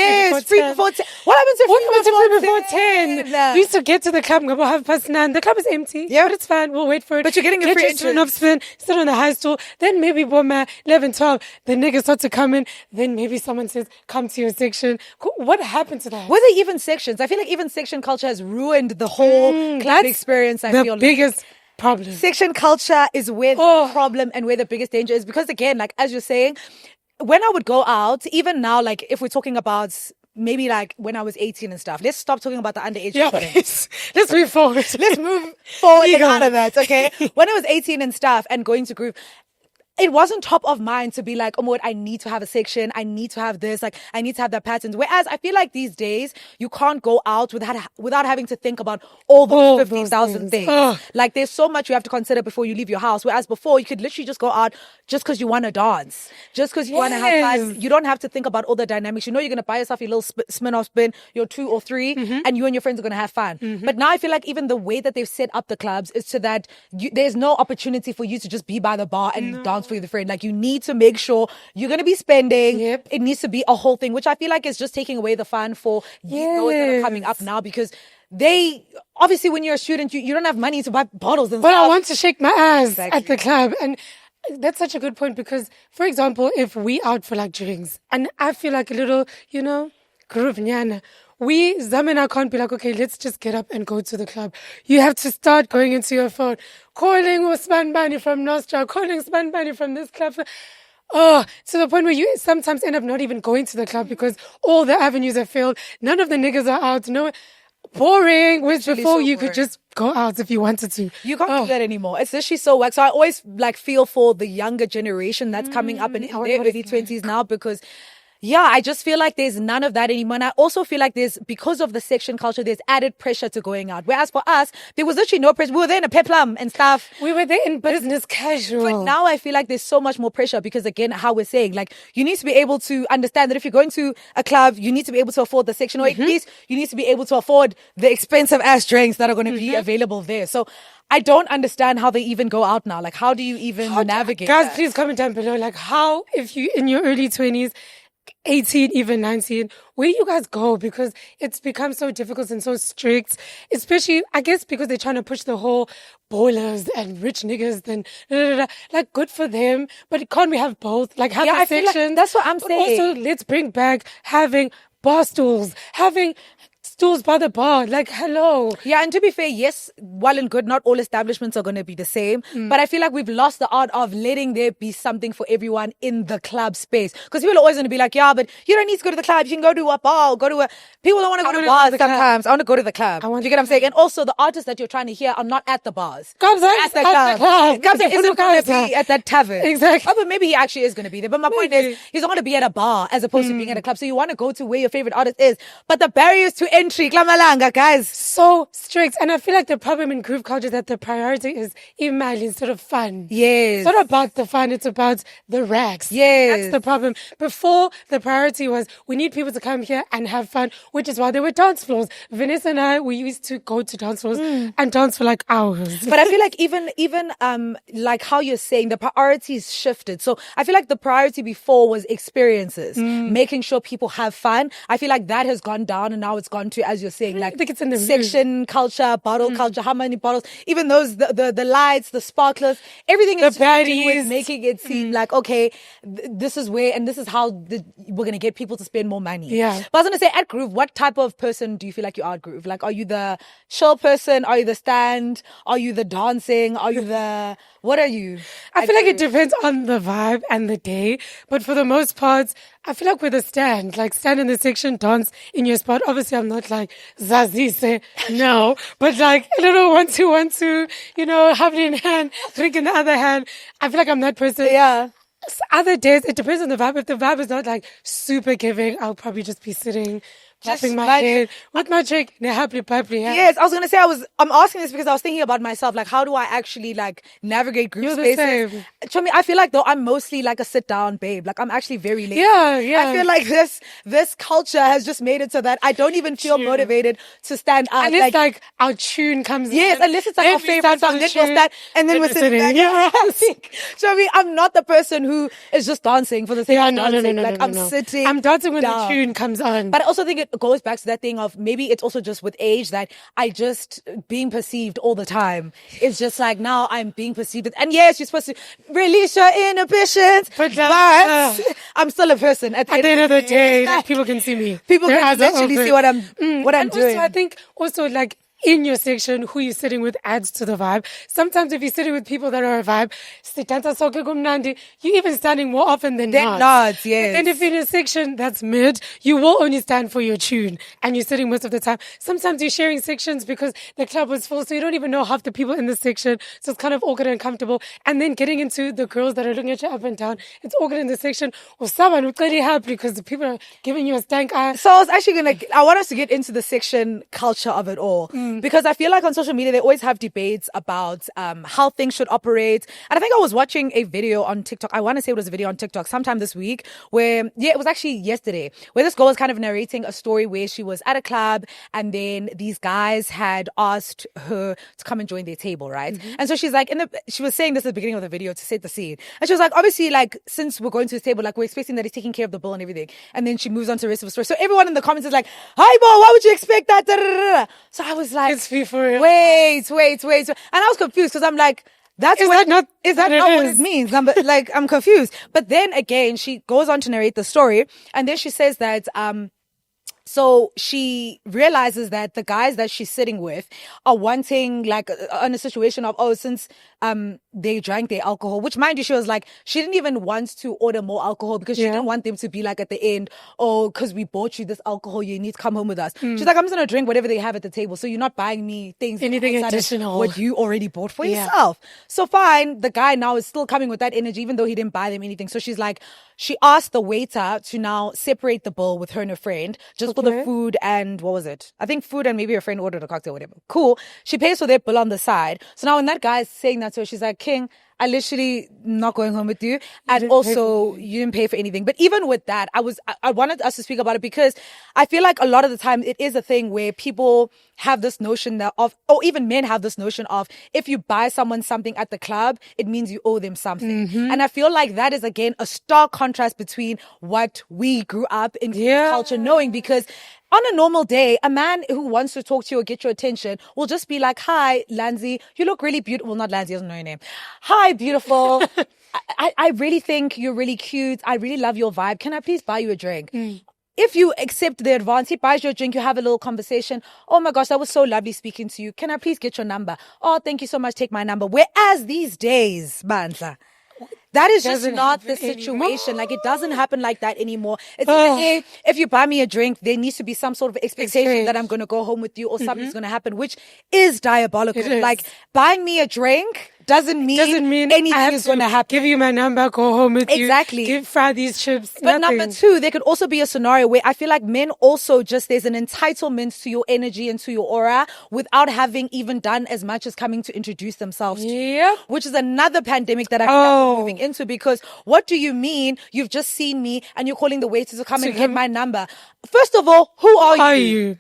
free before 10. What happened to free before 10? Nah. We used to get to the club, go have past 9. The club is empty. Yeah. But it's fine. We'll wait for it. But you're getting a free entrance. Spin, sit on the high stool. Then maybe 11, 12. The niggas start to come in, then maybe someone says, come to your section. What happened to that? Were there even sections? I feel like even section culture has ruined the whole club experience. I feel the biggest problem. Section culture is where the problem and where the biggest danger is. Because again, like as you're saying, when I would go out, even now, like if we're talking about maybe like when I was 18 and stuff. Let's stop talking about the underage. Yeah, let's move forward. Let's move forward and out of that, okay? When I was 18 and stuff and going to group, it wasn't top of mind to be like, oh my God, I need to have a section. I need to have this. Like, I need to have that pattern. Whereas I feel like these days, you can't go out without having to think about all the 50,000 things. Like, there's so much you have to consider before you leave your house. Whereas before, you could literally just go out just because you want to dance. Just because you want to have fun. You don't have to think about all the dynamics. You know you're going to buy yourself your little Smirnoff spin, your 2 or 3, and you and your friends are going to have fun. But now I feel like even the way that they've set up the clubs is so that there's no opportunity for you to just be by the bar and dance for your friend. Like, you need to make sure you're going to be spending. It needs to be a whole thing, which I feel like is just taking away the fun for those that are coming up now, because they obviously, when you're a student, you don't have money to buy bottles and stuff. But I want to shake my ass at the club. And that's such a good point, because, for example, if we out for like drinks and I feel like a little, groove nyana, we, Zamina, can't be like, okay, let's just get up and go to the club. You have to start going into your phone, calling Usman Bani from Nostra, calling Usman Bani from this club. To the point where you sometimes end up not even going to the club because all the avenues are filled. None of the niggas are out. No, boring. Whereas before you could just go out if you wanted to. You can't do that anymore. It's literally so whack. So I always like feel for the younger generation that's coming up in their early 20s now, because I just feel like there's none of that anymore. And I also feel like because of the section culture, there's added pressure to going out. Whereas for us, there was literally no pressure. We were there in a peplum and stuff. We were there in business casual. But now I feel like there's so much more pressure because, again, how we're saying, like, you need to be able to understand that if you're going to a club, you need to be able to afford the section, or at least you need to be able to afford the expensive ass drinks that are going to be available there. So I don't understand how they even go out now. Like, how do you even navigate Guys, please comment down below. Like, how, if you in your early 20s, 18, even 19, where do you guys go? Because it's become so difficult and so strict, especially, I guess, because they're trying to push the whole ballers and rich niggas, then like, good for them, but can't we have both? Like, have a section. Like that's what I'm saying. Also, let's bring back having bar stools, having stools by the bar. Like, hello. Yeah, and to be fair, yes, well and good, not all establishments are going to be the same. But I feel like we've lost the art of letting there be something for everyone in the club space. Because people are always going to be like, yeah, but you don't need to go to the club. You can go to a bar, people don't want to go to bars sometimes. I want to go to the club. Do you get what I'm saying? And also, the artists that you're trying to hear are not at the bars. At the club. Kamsa isn't going to be at that tavern. Exactly. Oh, but maybe he actually is going to be there. But my point is, he's not going to be at a bar as opposed to being at a club. So you want to go to where your favorite artist is. But the barriers to entry entry, klamalanga, guys. So strict. And I feel like the problem in group culture is that the priority is imali instead of fun. Yes. It's not about the fun, it's about the racks. Yes. That's the problem. Before, the priority was we need people to come here and have fun, which is why there were dance floors. Vanessa and I, we used to go to dance floors and dance for like hours. But I feel like even like how you're saying, the priorities shifted. So I feel like the priority before was experiences, making sure people have fun. I feel like that has gone down and now it's gone to, as you're saying, like I think it's in the section culture, bottle culture, how many bottles, even those, the lights, the sparklers, everything is The to do with baddies. making it seem like, okay, this is where, and this is how we're going to get people to spend more money. Yeah. But I was going to say, at Groove, what type of person do you feel like you are at Groove? Like, are you the chill person? Are you the stand? Are you the dancing? Are you the, what are you? I feel like it depends on the vibe and the day. But for the most part, I feel like with a stand, like stand in the section, dance in your spot. Obviously, I'm not like Zazise, no. But like a little 1-2-1-2, you know, having in hand, drink in the other hand. I feel like I'm that person. Yeah. Other days, it depends on the vibe. If the vibe is not like super giving, I'll probably just be sitting, tapping my head with my drink. Happily, yeah. Yes, I was going to say, I'm asking this because I was thinking about myself, like, how do I actually like navigate group You're the spaces? same. To me, I feel like though I'm mostly like a sit down babe. Like I'm actually very lazy. Yeah. I feel like this culture has just made it so that I don't even feel motivated to stand up. Unless like our tune comes Yes, in. unless it's like our favorite song, then we'll stand and then we're sitting back. Yes. So I mean, I'm not the person who is just dancing for the sake of dancing. I'm sitting. I'm dancing when down. the tune comes on. But I also think it goes back to that thing of maybe it's also just with age that I just being perceived all the time. It's just like now I'm being perceived. And yes, you're supposed to release your inhibitions, but I'm still a person. At the end of the day, like, people can see me. People can actually see what I'm doing. Also, I think also like in your section, who you're sitting with adds to the vibe. Sometimes if you're sitting with people that are a vibe, you're even standing more often than not. Yes. And if you're in a section that's mid, you will only stand for your tune and you're sitting most of the time. Sometimes you're sharing sections because the club was full, so you don't even know half the people in the section. So it's kind of awkward and uncomfortable. And then getting into the girls that are looking at you up and down, it's awkward in the section. Or someone who's really happy because the people are giving you a stank eye. So I was actually I want us to get into the section culture of it all. Because I feel like on social media, they always have debates about how things should operate. And I think I was watching a video on TikTok. I want to say it was a video on TikTok sometime this week where, it was actually yesterday, where this girl was kind of narrating a story where she was at a club and then these guys had asked her to come and join their table, right? And so she's like, she was saying this at the beginning of the video to set the scene. And she was like, obviously, like, since we're going to his table, like, we're expecting that he's taking care of the bill and everything. And then she moves on to the rest of the story. So everyone in the comments is like, hi, Bo, why would you expect that? Da, da, da, da. So I was like, it's free for real. Wait. And I was confused because I'm like, is that not what it means? I'm confused. But then again, she goes on to narrate the story and then she says that, so she realizes that the guys that she's sitting with are wanting like on a situation of, since they drank their alcohol, which mind you, she was like, she didn't even want to order more alcohol because she didn't want them to be like at the end, because we bought you this alcohol, you need to come home with us. She's like, I'm just going to drink whatever they have at the table. So you're not buying me anything additional, what you already bought for yourself. So fine, the guy now is still coming with that energy, even though he didn't buy them anything. So she's like, she asked the waiter to now separate the bill with her and her friend, just for the food and what was it? I think food and maybe her friend ordered a cocktail, whatever. Cool. She pays for their bill on the side. So now when that guy is saying that to her, she's like, King, I literally not going home with you. And also you didn't pay for anything. But even with that, I wanted us to speak about it because I feel like a lot of the time it is a thing where people have this notion or even men have this notion of, if you buy someone something at the club, it means you owe them something. And I feel like that is again a stark contrast between what we grew up in culture knowing, because on a normal day, a man who wants to talk to you or get your attention will just be like, hi, Lanzi, you look really beautiful. Well, not Lanzi, doesn't know your name. Hi, beautiful. I really think you're really cute. I really love your vibe. Can I please buy you a drink? If you accept the advance, he buys you a drink, you have a little conversation. Oh my gosh, that was so lovely speaking to you. Can I please get your number? Oh, thank you so much. Take my number. Whereas these days, Banza, that is just not the situation. Like, it doesn't happen like that anymore. It's okay, if you buy me a drink, there needs to be some sort of expectation that I'm going to go home with you or something's going to happen, which is diabolical. Like, buying me a drink doesn't mean anything is going to happen. Give you my number, go home with you. Exactly. Fry these chips. But nothing. number two, there could also be a scenario where I feel like men also just, there's an entitlement to your energy and to your aura without having even done as much as coming to introduce themselves to you. Yep. Which is another pandemic that I feel like we're moving into, because what do you mean you've just seen me and you're calling the waiter to come and get my number? First of all, who are you?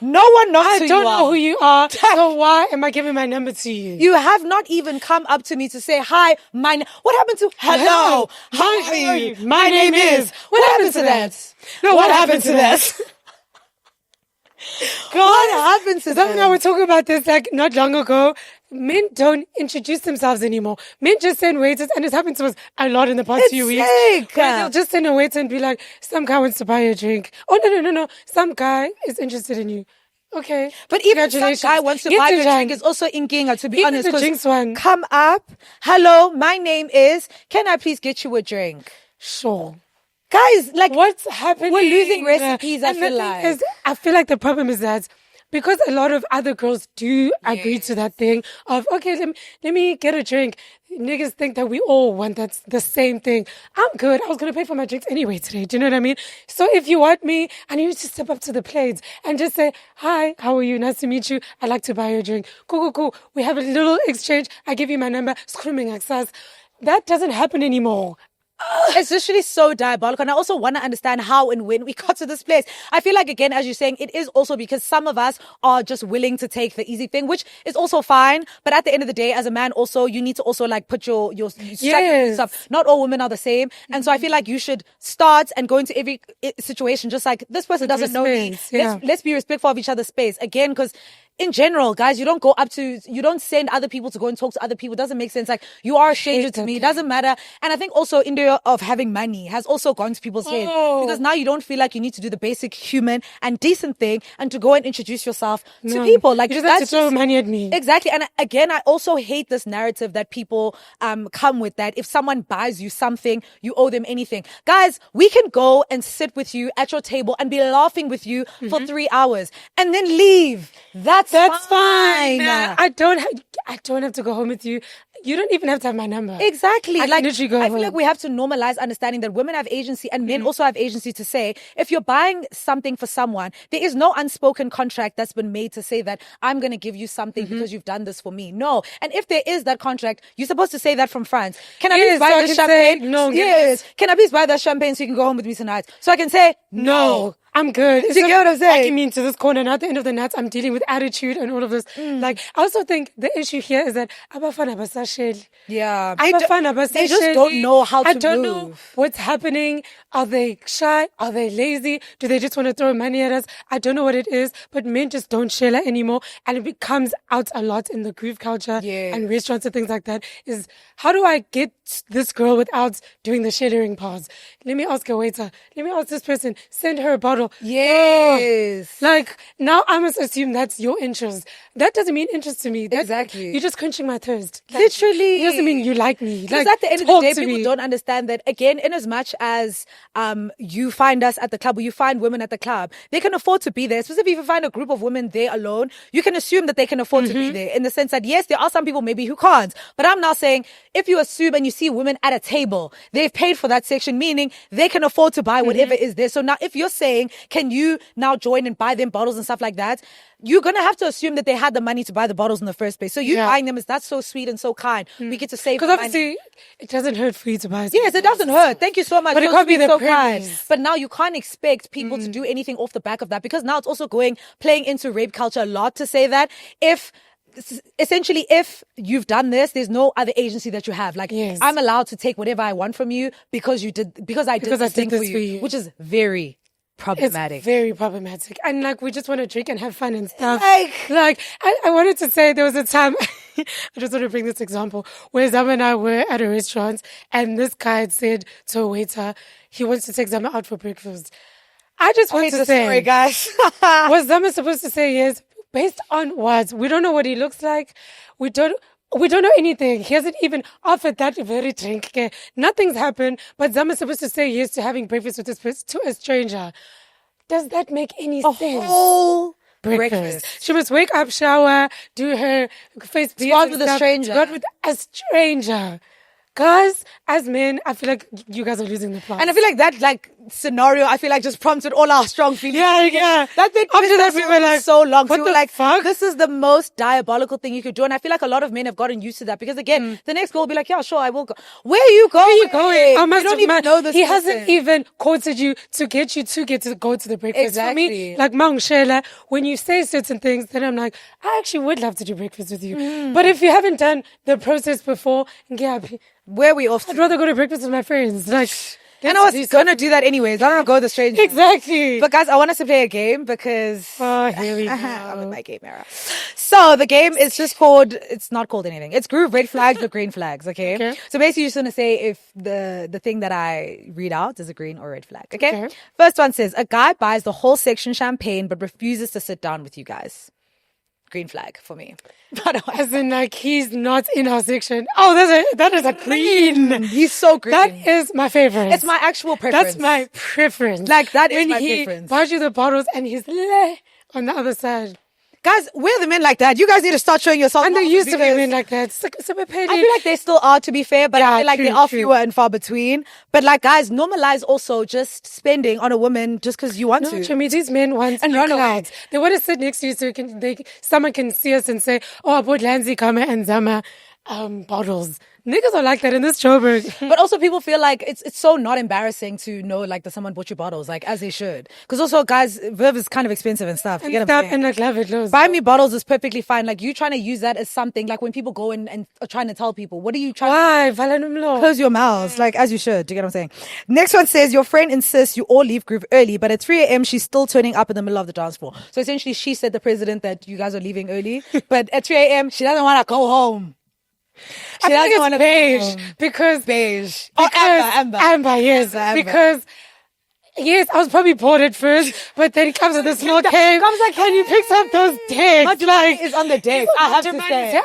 No one knows who you are. I don't know who you are. So why am I giving my number to you? You have not even come up to me to say, hi, what happened to, hello, how are you? My name is. What happened to that? No, what happened to that? God, what happened to that? Now we're talking about this like not long ago. Men don't introduce themselves anymore. Men just send waiters, and it's happened to us a lot in the past few weeks. Where they'll just send a waiter and be like, some guy wants to buy you a drink. Oh, no. Some guy is interested in you. Okay. But even some guy wants to buy you a drink is also inginga, to be even honest. The drinks one. Come up. Hello, my name is. Can I please get you a drink? Sure. Guys, like, what's happening? We're losing recipes, I feel like the problem is that because a lot of other girls do agree to that thing of, okay, let me get a drink. Niggas think that we all want the same thing. I'm good. I was going to pay for my drinks anyway today. Do you know what I mean? So if you want me, I need you to step up to the plate and just say, hi, how are you? Nice to meet you. I'd like to buy you a drink. Cool. We have a little exchange. I give you my number. Screaming access. That doesn't happen anymore. It's literally so diabolical. And I also want to understand how and when we got to this place. I feel like, again, as you're saying, it is also because some of us are just willing to take the easy thing, which is also fine. But at the end of the day, as a man also, you need to also like put your stuff. Not all women are the same. And so I feel like you should start and go into every situation just like, this person doesn't know me. Let's be respectful of each other's space. Again, because in general, guys, you don't send other people to go and talk to other people. It doesn't make sense. Like, you are a stranger to me. It doesn't matter. And I think also in the of having money has also gone to people's heads, because now you don't feel like you need to do the basic human and decent thing and to go and introduce yourself to people. Like, you just have to throw money at me. Exactly. And again, I also hate this narrative that people come with, that if someone buys you something, you owe them anything. Guys, we can go and sit with you at your table and be laughing with you for 3 hours and then leave. That's fine. I don't have to go home with you. You don't even have to have my number. Exactly. I feel like we have to normalize understanding that women have agency and men also have agency to say, if you're buying something for someone, there is no unspoken contract that's been made to say that I'm going to give you something because you've done this for me. No. And if there is that contract, you're supposed to say that from France. Can I please buy the champagne? No. Yes. Can I please buy that champagne so you can go home with me tonight? So I can say, no. I'm good. Do you get what I'm saying? I can mean to this corner, and at the end of the night, I'm dealing with attitude and all of this. Like, I also think the issue here is that abafana basasheli. Yeah. They just don't know how to move. I don't know what's happening. Are they shy? Are they lazy? Do they just want to throw money at us? I don't know what it is, but men just don't share anymore. And it becomes out a lot in the groove culture and restaurants and things like that. Is how do I get this girl without doing the sharing pause? Let me ask a waiter. Let me ask this person. Send her a bottle. Yes. Like, now I must assume that's your interest. That doesn't mean interest to me. Exactly. You're just quenching my thirst. Like, literally. It doesn't mean you like me. Because like, at the end of the day, people don't understand that, again, in as much as you find us at the club or you find women at the club, they can afford to be there. Especially if you find a group of women there alone, you can assume that they can afford to be there, in the sense that, yes, there are some people maybe who can't. But I'm now saying, if you assume and you see women at a table, they've paid for that section, meaning they can afford to buy whatever is there. So now if you're saying, can you now join and buy them bottles and stuff like that, you're going to have to assume that they had the money to buy the bottles in the first place. So you buying them is that's so sweet and so kind. We get to save because obviously it doesn't hurt for you to buy. Yes, it doesn't hurt. Thank you so much. But it can't be the kind. But now you can't expect people to do anything off the back of that, because now it's also playing into rape culture a lot to say that if you've done this, there's no other agency that you have. Like, I'm allowed to take whatever I want from you because I did this thing for you, which is very problematic. It's very problematic. And like, we just want to drink and have fun and stuff. Like I wanted to say there was a time, I just want to bring this example, where Zama and I were at a restaurant and this guy had said to a waiter, he wants to take Zama out for breakfast. I just want to say, story, guys. Was Zama supposed to say yes? Based on what? We don't know what he looks like. We don't know anything. He hasn't even offered that very drink. Okay? Nothing's happened, but Zama's supposed to say yes to having breakfast with this person, to a stranger. Does that make any sense? A whole breakfast. She must wake up, shower, do her face beads. Go out and with a stuff. stranger. Go out with a stranger. Guys, as men, I feel like you guys are losing the plot. And I feel like that scenario, I feel like just prompted all our strong feelings. Yeah. That bit After that, we were like, so long. what We the were like, fuck? this is the most diabolical thing you could do. And I feel like a lot of men have gotten used to that because again, the next girl will be like, yeah, sure, I will go. Where are you going? Where are you going? I must you don't even know this He person. hasn't even courted you to get you to get to go to the breakfast. Exactly. For me, like Mang Shela, when you say certain things, then I'm like, I actually would love to do breakfast with you. But if you haven't done the process before, yeah, Where are we off to? I'd rather go to breakfast with my friends. Like, And I was going to do that anyways. I don't know, go with the stranger. Exactly. But guys, I want us to play a game because Here we go. I'm in my game era. So the game is just called, it's not called anything. It's group red flags or green flags, okay? So basically you're just going to say if the thing that I read out is a green or red flag, okay? First one says, a guy buys the whole section champagne but refuses to sit down with you guys. Green flag for me. As in, like, he's not in our section. Oh, that is a green. He's so green. That is my favorite. It's my actual preference. That's my preference. Like, that is when my he preference. buys you the bottles and he's leh on the other side. Guys, we're the men like that. You guys need to start showing yourself. And there more used to be because men like that. So we're petty. I feel like they still are, to be fair, but I feel like true, they are true. fewer and far between. But like, guys, normalize also just spending on a woman just because you want to. To me, these men want And run away. They want to sit next to you so someone can see us and say, oh, I bought Lanzi, Kama, and Zama bottles. Niggas are like that in this Joburg. But also people feel like it's so not embarrassing to know like that someone bought you bottles, like as they should. Because also, guys, Verve is kind of expensive and stuff. You get what I'm saying? And like love it, loads. Buy me bottles is perfectly fine. Like you trying to use that as something, like when people go in and are trying to tell people, what are you trying Why? Valanumlo. Close your mouths, like as you should. Do you get what I'm saying? Next one says your friend insists you all leave group early, but at 3 a.m. she's still turning up in the middle of the dance floor. So essentially, she said the president that you guys are leaving early, but at 3 a.m. she doesn't want to go home. I think it's beige because beige. Amber, yes, Amber. Because. Yes, I was probably bored at first, but then he comes with a small cave. Comes like, and he picks up those decks. Like, it's on the deck. I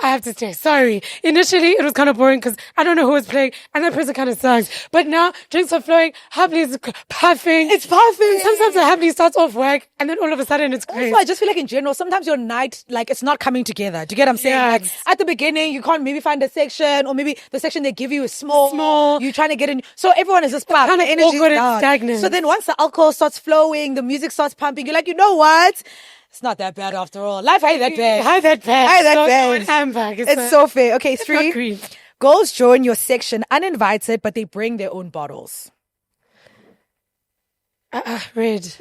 have to stay. Sorry. Initially, it was kind of boring because I don't know who was playing, and that person kind of sucks. But now, drinks are flowing, Habli is puffing. It's puffing. Sometimes the Habli starts off work, and then all of a sudden it's great. Also, I just feel like in general, sometimes your night, like, it's not coming together. Do you get what I'm saying? Yes. Like, at the beginning, you can't maybe find a section, or maybe the section they give you is small. You're trying to get in. So everyone is just pumped. Kind of energy awkward and down. stagnant. So then once the alcohol starts flowing, the music starts pumping, you're like, you know what? It's not that bad after all. Life ain't that bad. Hi, that bad. Hi, that So bad. Amber. It's so fair. Okay, It's 3. not green. Girls join your section uninvited, but they bring their own bottles. Red.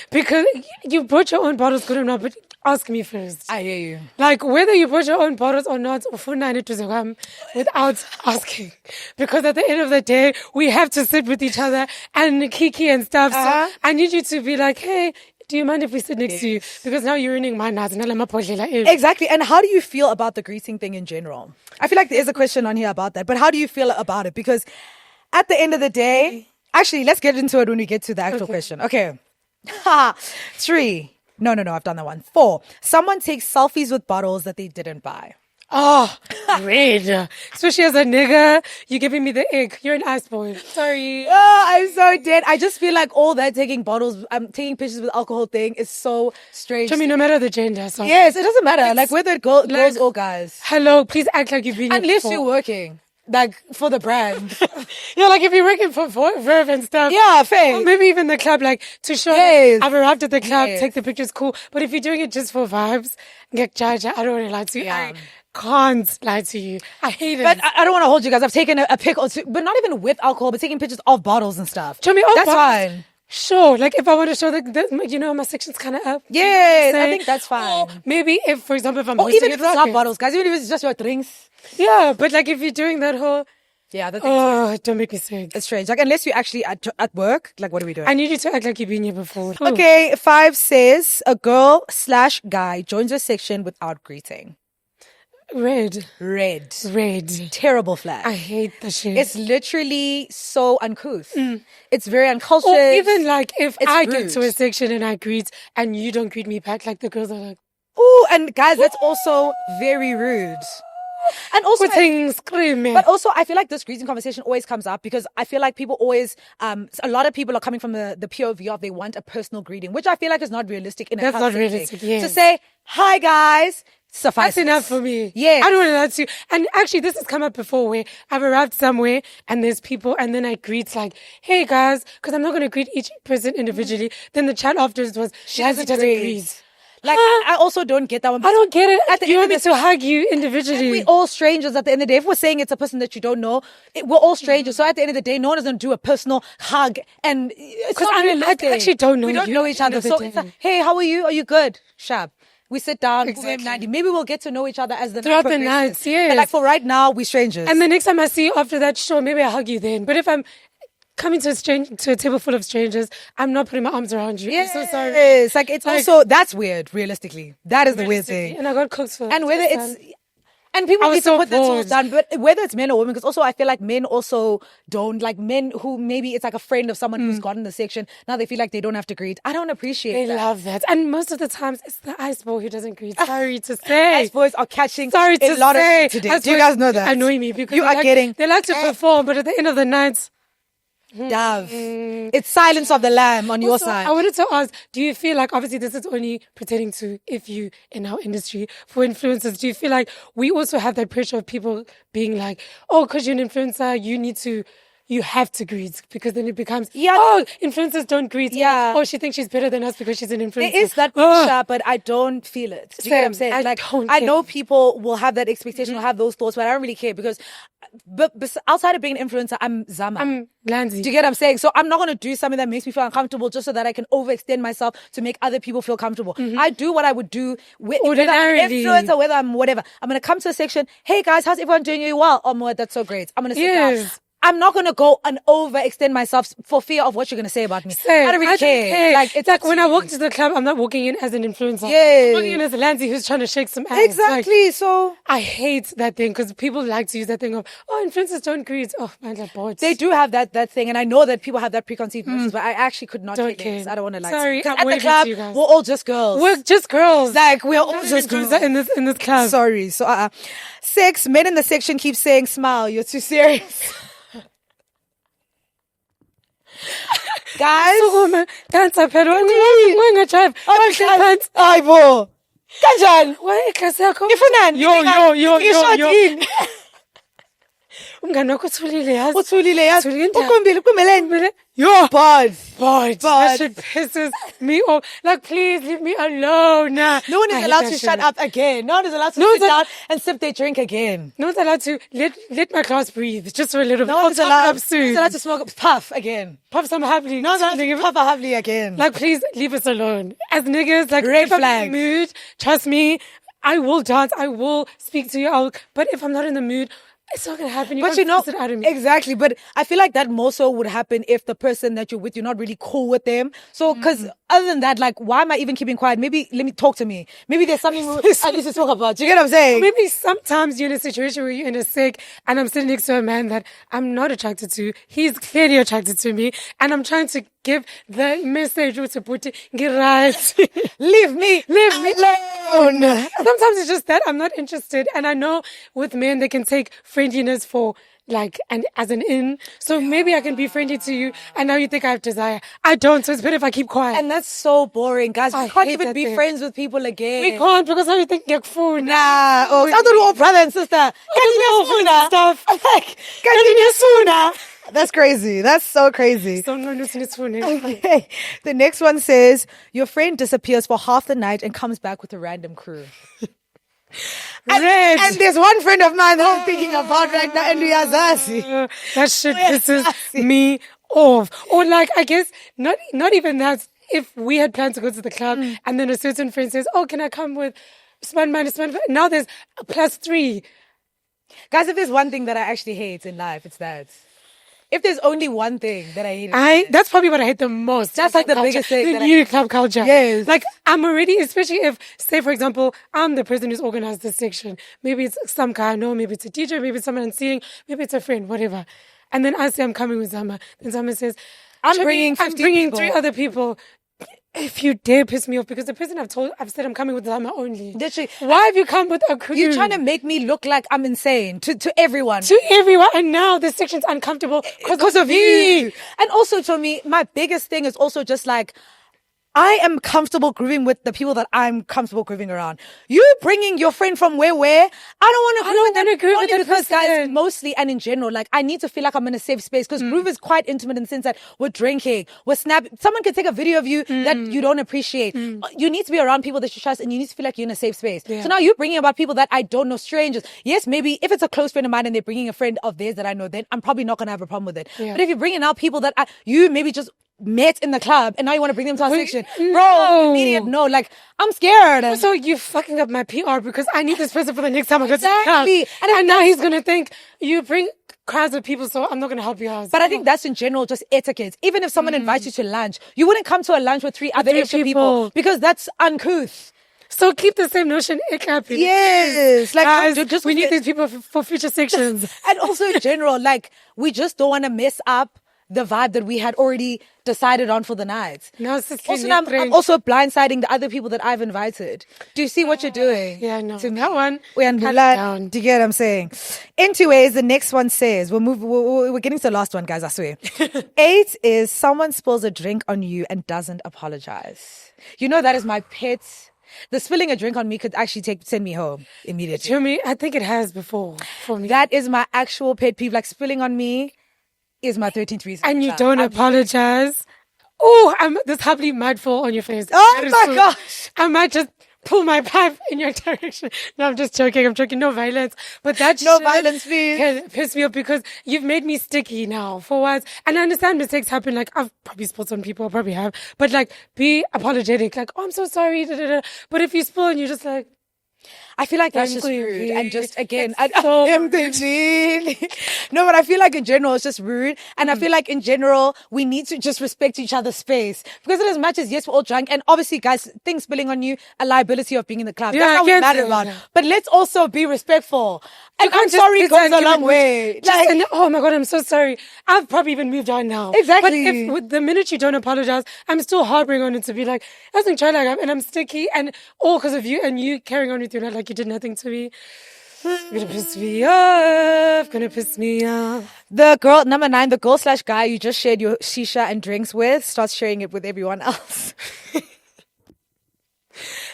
Because you brought your own bottles, good enough, but ask me first. I hear you. Like, whether you brought your own bottles or not, without asking. Because at the end of the day, we have to sit with each other and kiki and stuff. So I need you to be like, hey, do you mind if we sit next to you? Because now you're ruining my night. Exactly. And how do you feel about the greeting thing in general? I feel like there is a question on here about that. But how do you feel about it? Because at the end of the day, actually, let's get into it when we get to the actual question. Okay. 3. No, I've done that one. 4. Someone takes selfies with bottles that they didn't buy. Oh, red. Especially as a nigga, you're giving me the ick. You're an ice boy. Sorry. Oh, I'm so dead. I just feel like all that taking taking pictures with alcohol thing is so strange. I mean, no matter the gender. So. Yes, it doesn't matter. Like whether it girls or guys. Hello, please act like you've been here Unless before. you're working. Like for the brand. Yeah, like if you're working for Verve and stuff. Yeah, fair. Or maybe even the club, like to show Yes. I've arrived at the club, Yes. take the pictures, cool. But if you're doing it just for vibes, get judged. I don't want to lie to you. Yeah. I can't lie to you. I hate it. But I don't want to hold you guys. I've taken a pic or two, but not even with alcohol, but taking pictures of bottles and stuff. Show me That's fine. Sure, like if I want to show my section's kind of up. Yes, I Say, think that's fine. Or maybe if, for example, if I'm Or hosting even a if it's not rocket. bottles, guys. Even if it's just your drinks. Yeah, but like if you're doing that whole, Yeah, that's don't make me sick. it's strange. Like unless you're actually at work, like what are we doing? I need you to act like you've been here before. Okay, 5 says a girl/guy joins your section without greeting. Red. Red. I Terrible flag. hate the shit. It's literally so uncouth. It's very uncultured. Or even like if It's I rude. get to a section and I greet and you don't greet me back, like the girls are like, Ooh, and guys, that's also very rude. And also, screaming. but also, I feel like this greeting conversation always comes up because I feel like people always, a lot of people are coming from the POV of they want a personal greeting, which I feel like is not realistic in a That's club not setting. realistic, yes. To say, hi guys, suffices. That's enough for me. Yeah. I don't want that to. And actually, this has come up before where I've arrived somewhere and there's people and then I greet like, hey guys, because I'm not going to greet each person individually. Then the chat afterwards was, she doesn't greet. Like, I also don't get that one. I don't get it. At the You end want me of to hug you individually? we're all strangers at the end of the day. If we're saying it's a person that you don't know, we're all strangers. So at the end of the day, no one is going to do a personal hug. And it's not realistic. I actually don't know We don't you know each other. at the So end it's of the like, hey, how are you? Are you good? Shab. We sit down. Exactly. Maybe we'll get to know each other as the Throughout night the progresses. nights, yes. But like for right now, we're strangers. And the next time I see you after that, sure, maybe I hug you then. But if I'm coming to a table full of strangers, I'm not putting my arms around you. I'm so sorry. Yes, like it's also, that's weird, realistically. That is the weird thing. And I got cooks for And whether this it's... time. And people I was need to so put their tools bored. down, but whether it's men or women, because also I feel like men also don't, like men who maybe it's like a friend of someone who's gotten the section, now they feel like they don't have to greet. I don't appreciate They that. love that. And most of the times, it's the ice boy who doesn't greet. Sorry to say. Ice boys are catching Sorry a to lot say. of today. Ice Do you boys guys know that? annoy me because you are getting they like to perform, but at the end of the night, dove. It's silence of the lamb on your also, side. I wanted to ask, do you feel like, obviously this is only pertaining to if you in our industry, for influencers, do you feel like we also have that pressure of people being like, oh, because you're an influencer, you have to greet, because then it becomes, oh, influencers don't greet. Yeah. Oh, she thinks she's better than us because she's an influencer. There is that pressure, but I don't feel it. Do you get what I'm saying? I know people will have that expectation, will have those thoughts, but I don't really care because but outside of being an influencer, I'm Zama. I'm Lanzi. Do you get what I'm saying? So I'm not going to do something that makes me feel uncomfortable just so that I can overextend myself to make other people feel comfortable. I do what I would do whether I'm an influencer, whether I'm whatever. I'm going to come to a section. Hey guys, how's everyone doing? You well? Oh, my, that's so great. I'm going to sit down. I'm not going to go and overextend myself for fear of what you're going to say about me. I don't really care. Like, it's like when I walk to the club, I'm not walking in as an influencer. Yes. I'm walking in as a Lanzi who's trying to shake some ass. Exactly. Like, so I hate that thing because people like to use that thing of, oh, influencers don't greet. Oh, man, like, bored. they do have that thing, and I know that people have that preconceived notions, but I actually could not Don't care less. care. I don't want to lie. Sorry, to you. I'm At the waving club, to you guys. we're all just girls. We're just girls. Like we're all just girls in this club. Sorry. So 6 men in the section keep saying, "Smile, you're too serious." Guys, dance phela wena jive. Dance. Ayibo. Kanjani? Why ikhasi yakho? Ifunani? Yo. Umngane wakho uthulile yazi. Uthulile yazi. Ukhombile kumeleni. Yo. But That shit pisses me off. Like, please leave me alone. No one is allowed to shut up again. No one is allowed to sit down and sip their drink again. No one's allowed to let my class breathe just for a little bit. No one's allowed to smoke puff again. Puff some happily. No one's allowed to puff a happily again. Like, please leave us alone. As niggas, like, red if I'm flag. in the mood, trust me, I will dance. I will speak to you. But if I'm not in the mood, it's not going to happen. But you know, exactly. But I feel like that more so would happen if the person that you're with, you're not really cool with them. So, because other than that, like, why am I even keeping quiet? Maybe let me talk to me. Maybe there's something I need to talk about. Do you get what I'm saying? Maybe sometimes you're in a situation where you're in a sick and I'm sitting next to a man that I'm not attracted to. He's clearly attracted to me. And I'm trying to give the message to put it, get right. Leave me alone. Sometimes it's just that I'm not interested. And I know with men, they can take friendliness for like, and as an in. So maybe I can be friendly to you and now you think I have desire. I don't. So it's better if I keep quiet. And that's so boring, guys. We can't even be friends with people again. We can't because how you think you're food. Nah. Oh, I thought we were all brother and sister. Stuff. That's crazy. That's so crazy. Okay. The next one says, your friend disappears for half the night and comes back with a random crew. And there's one friend of mine that I'm thinking about right now, and that shit pisses me off. Or like, I guess, not even that. If we had planned to go to the club and then a certain friend says, oh, can I come with Span? Now there's a +3. Guys, if there's one thing that I actually hate in life, it's that. If there's only one thing that I hate, that's probably what I hate the most. That's like the biggest thing. The club culture. Yes. Like, I'm already, especially if, say, for example, I'm the person who's organized this section. Maybe it's some guy I know, maybe it's a teacher, maybe it's someone I'm seeing, maybe it's a friend, whatever. And then I say I'm coming with Zama. Then Zama says, I'm bringing 3 other people. if you dare piss me off, because the person I've said I'm coming with Lama only. Literally. Why have you come with a crew? You're trying to make me look like I'm insane to everyone. To everyone. And now this section's uncomfortable because of you. And also, to me, my biggest thing is also just like, I am comfortable grooving with the people that I'm comfortable grooving around. You bringing your friend from where? I don't want to groove with them because, guys, mostly and in general, like, I need to feel like I'm in a safe space because groove is quite intimate in the sense that we're drinking, we're snapping. Someone can take a video of you that you don't appreciate. You need to be around people that you trust and you need to feel like you're in a safe space. Yeah. So now you're bringing about people that I don't know, strangers. Yes, maybe if it's a close friend of mine and they're bringing a friend of theirs that I know, then I'm probably not going to have a problem with it. Yeah. But if you're bringing out people that you maybe just met in the club and now you want to bring them to our section, bro, immediate no. Like, I'm scared. So you're fucking up my PR because I need this person for the next time I go to the club. And now he's gonna think you bring crowds of people, so I'm not gonna help you out. But I think that's in general just etiquette. Even if someone invites you to lunch, you wouldn't come to a lunch with three other extra people because that's uncouth. So keep the same notion. Yes. Like, guys, we need these people for future sections. And also in general, like, we just don't want to mess up the vibe that we had already decided on for the night. No, also, I'm also blindsiding the other people that I've invited. Do you see what you're doing? Yeah, no. To that one, do you get what I'm saying? Anyways, the next one says, we're getting to the last one, guys, I swear. 8 is someone spills a drink on you and doesn't apologize. You know, that is my pet. The spilling a drink on me could actually send me home immediately. To me, I think it has before for me. That is my actual pet peeve. Like, spilling on me is my 13th reason. And you don't apologize. Oh, I'm this happily might fall on your face. Oh my gosh. I might just pull my pipe in your direction. No, I'm just joking. I'm joking. No violence. But that no violence, please. Can piss me off because you've made me sticky now for once. And I understand mistakes happen. Like, I've probably spilled on people. I probably have. But like, be apologetic. Like, oh, I'm so sorry. Da, da, da. But if you spill and you're just like, I feel like that's just rude. And just, again, No, but I feel like in general, it's just rude. And I feel like in general, we need to just respect each other's space. Because in as much as, yes, we're all drunk. And obviously, guys, things spilling on you, a liability of being in the club. Yeah, that's not what we're mad about. But let's also be respectful. And I'm sorry goes a long way. Oh my God, I'm so sorry. I've probably even moved on now. Exactly. But with the minute you don't apologize, I'm still harboring on it to be like, I wasn't trying like, and I'm sticky and all because of you and you carrying on with your life like you did nothing to me. Gonna piss me off. The girl, number 9, the girl/guy you just shared your shisha and drinks with starts sharing it with everyone else.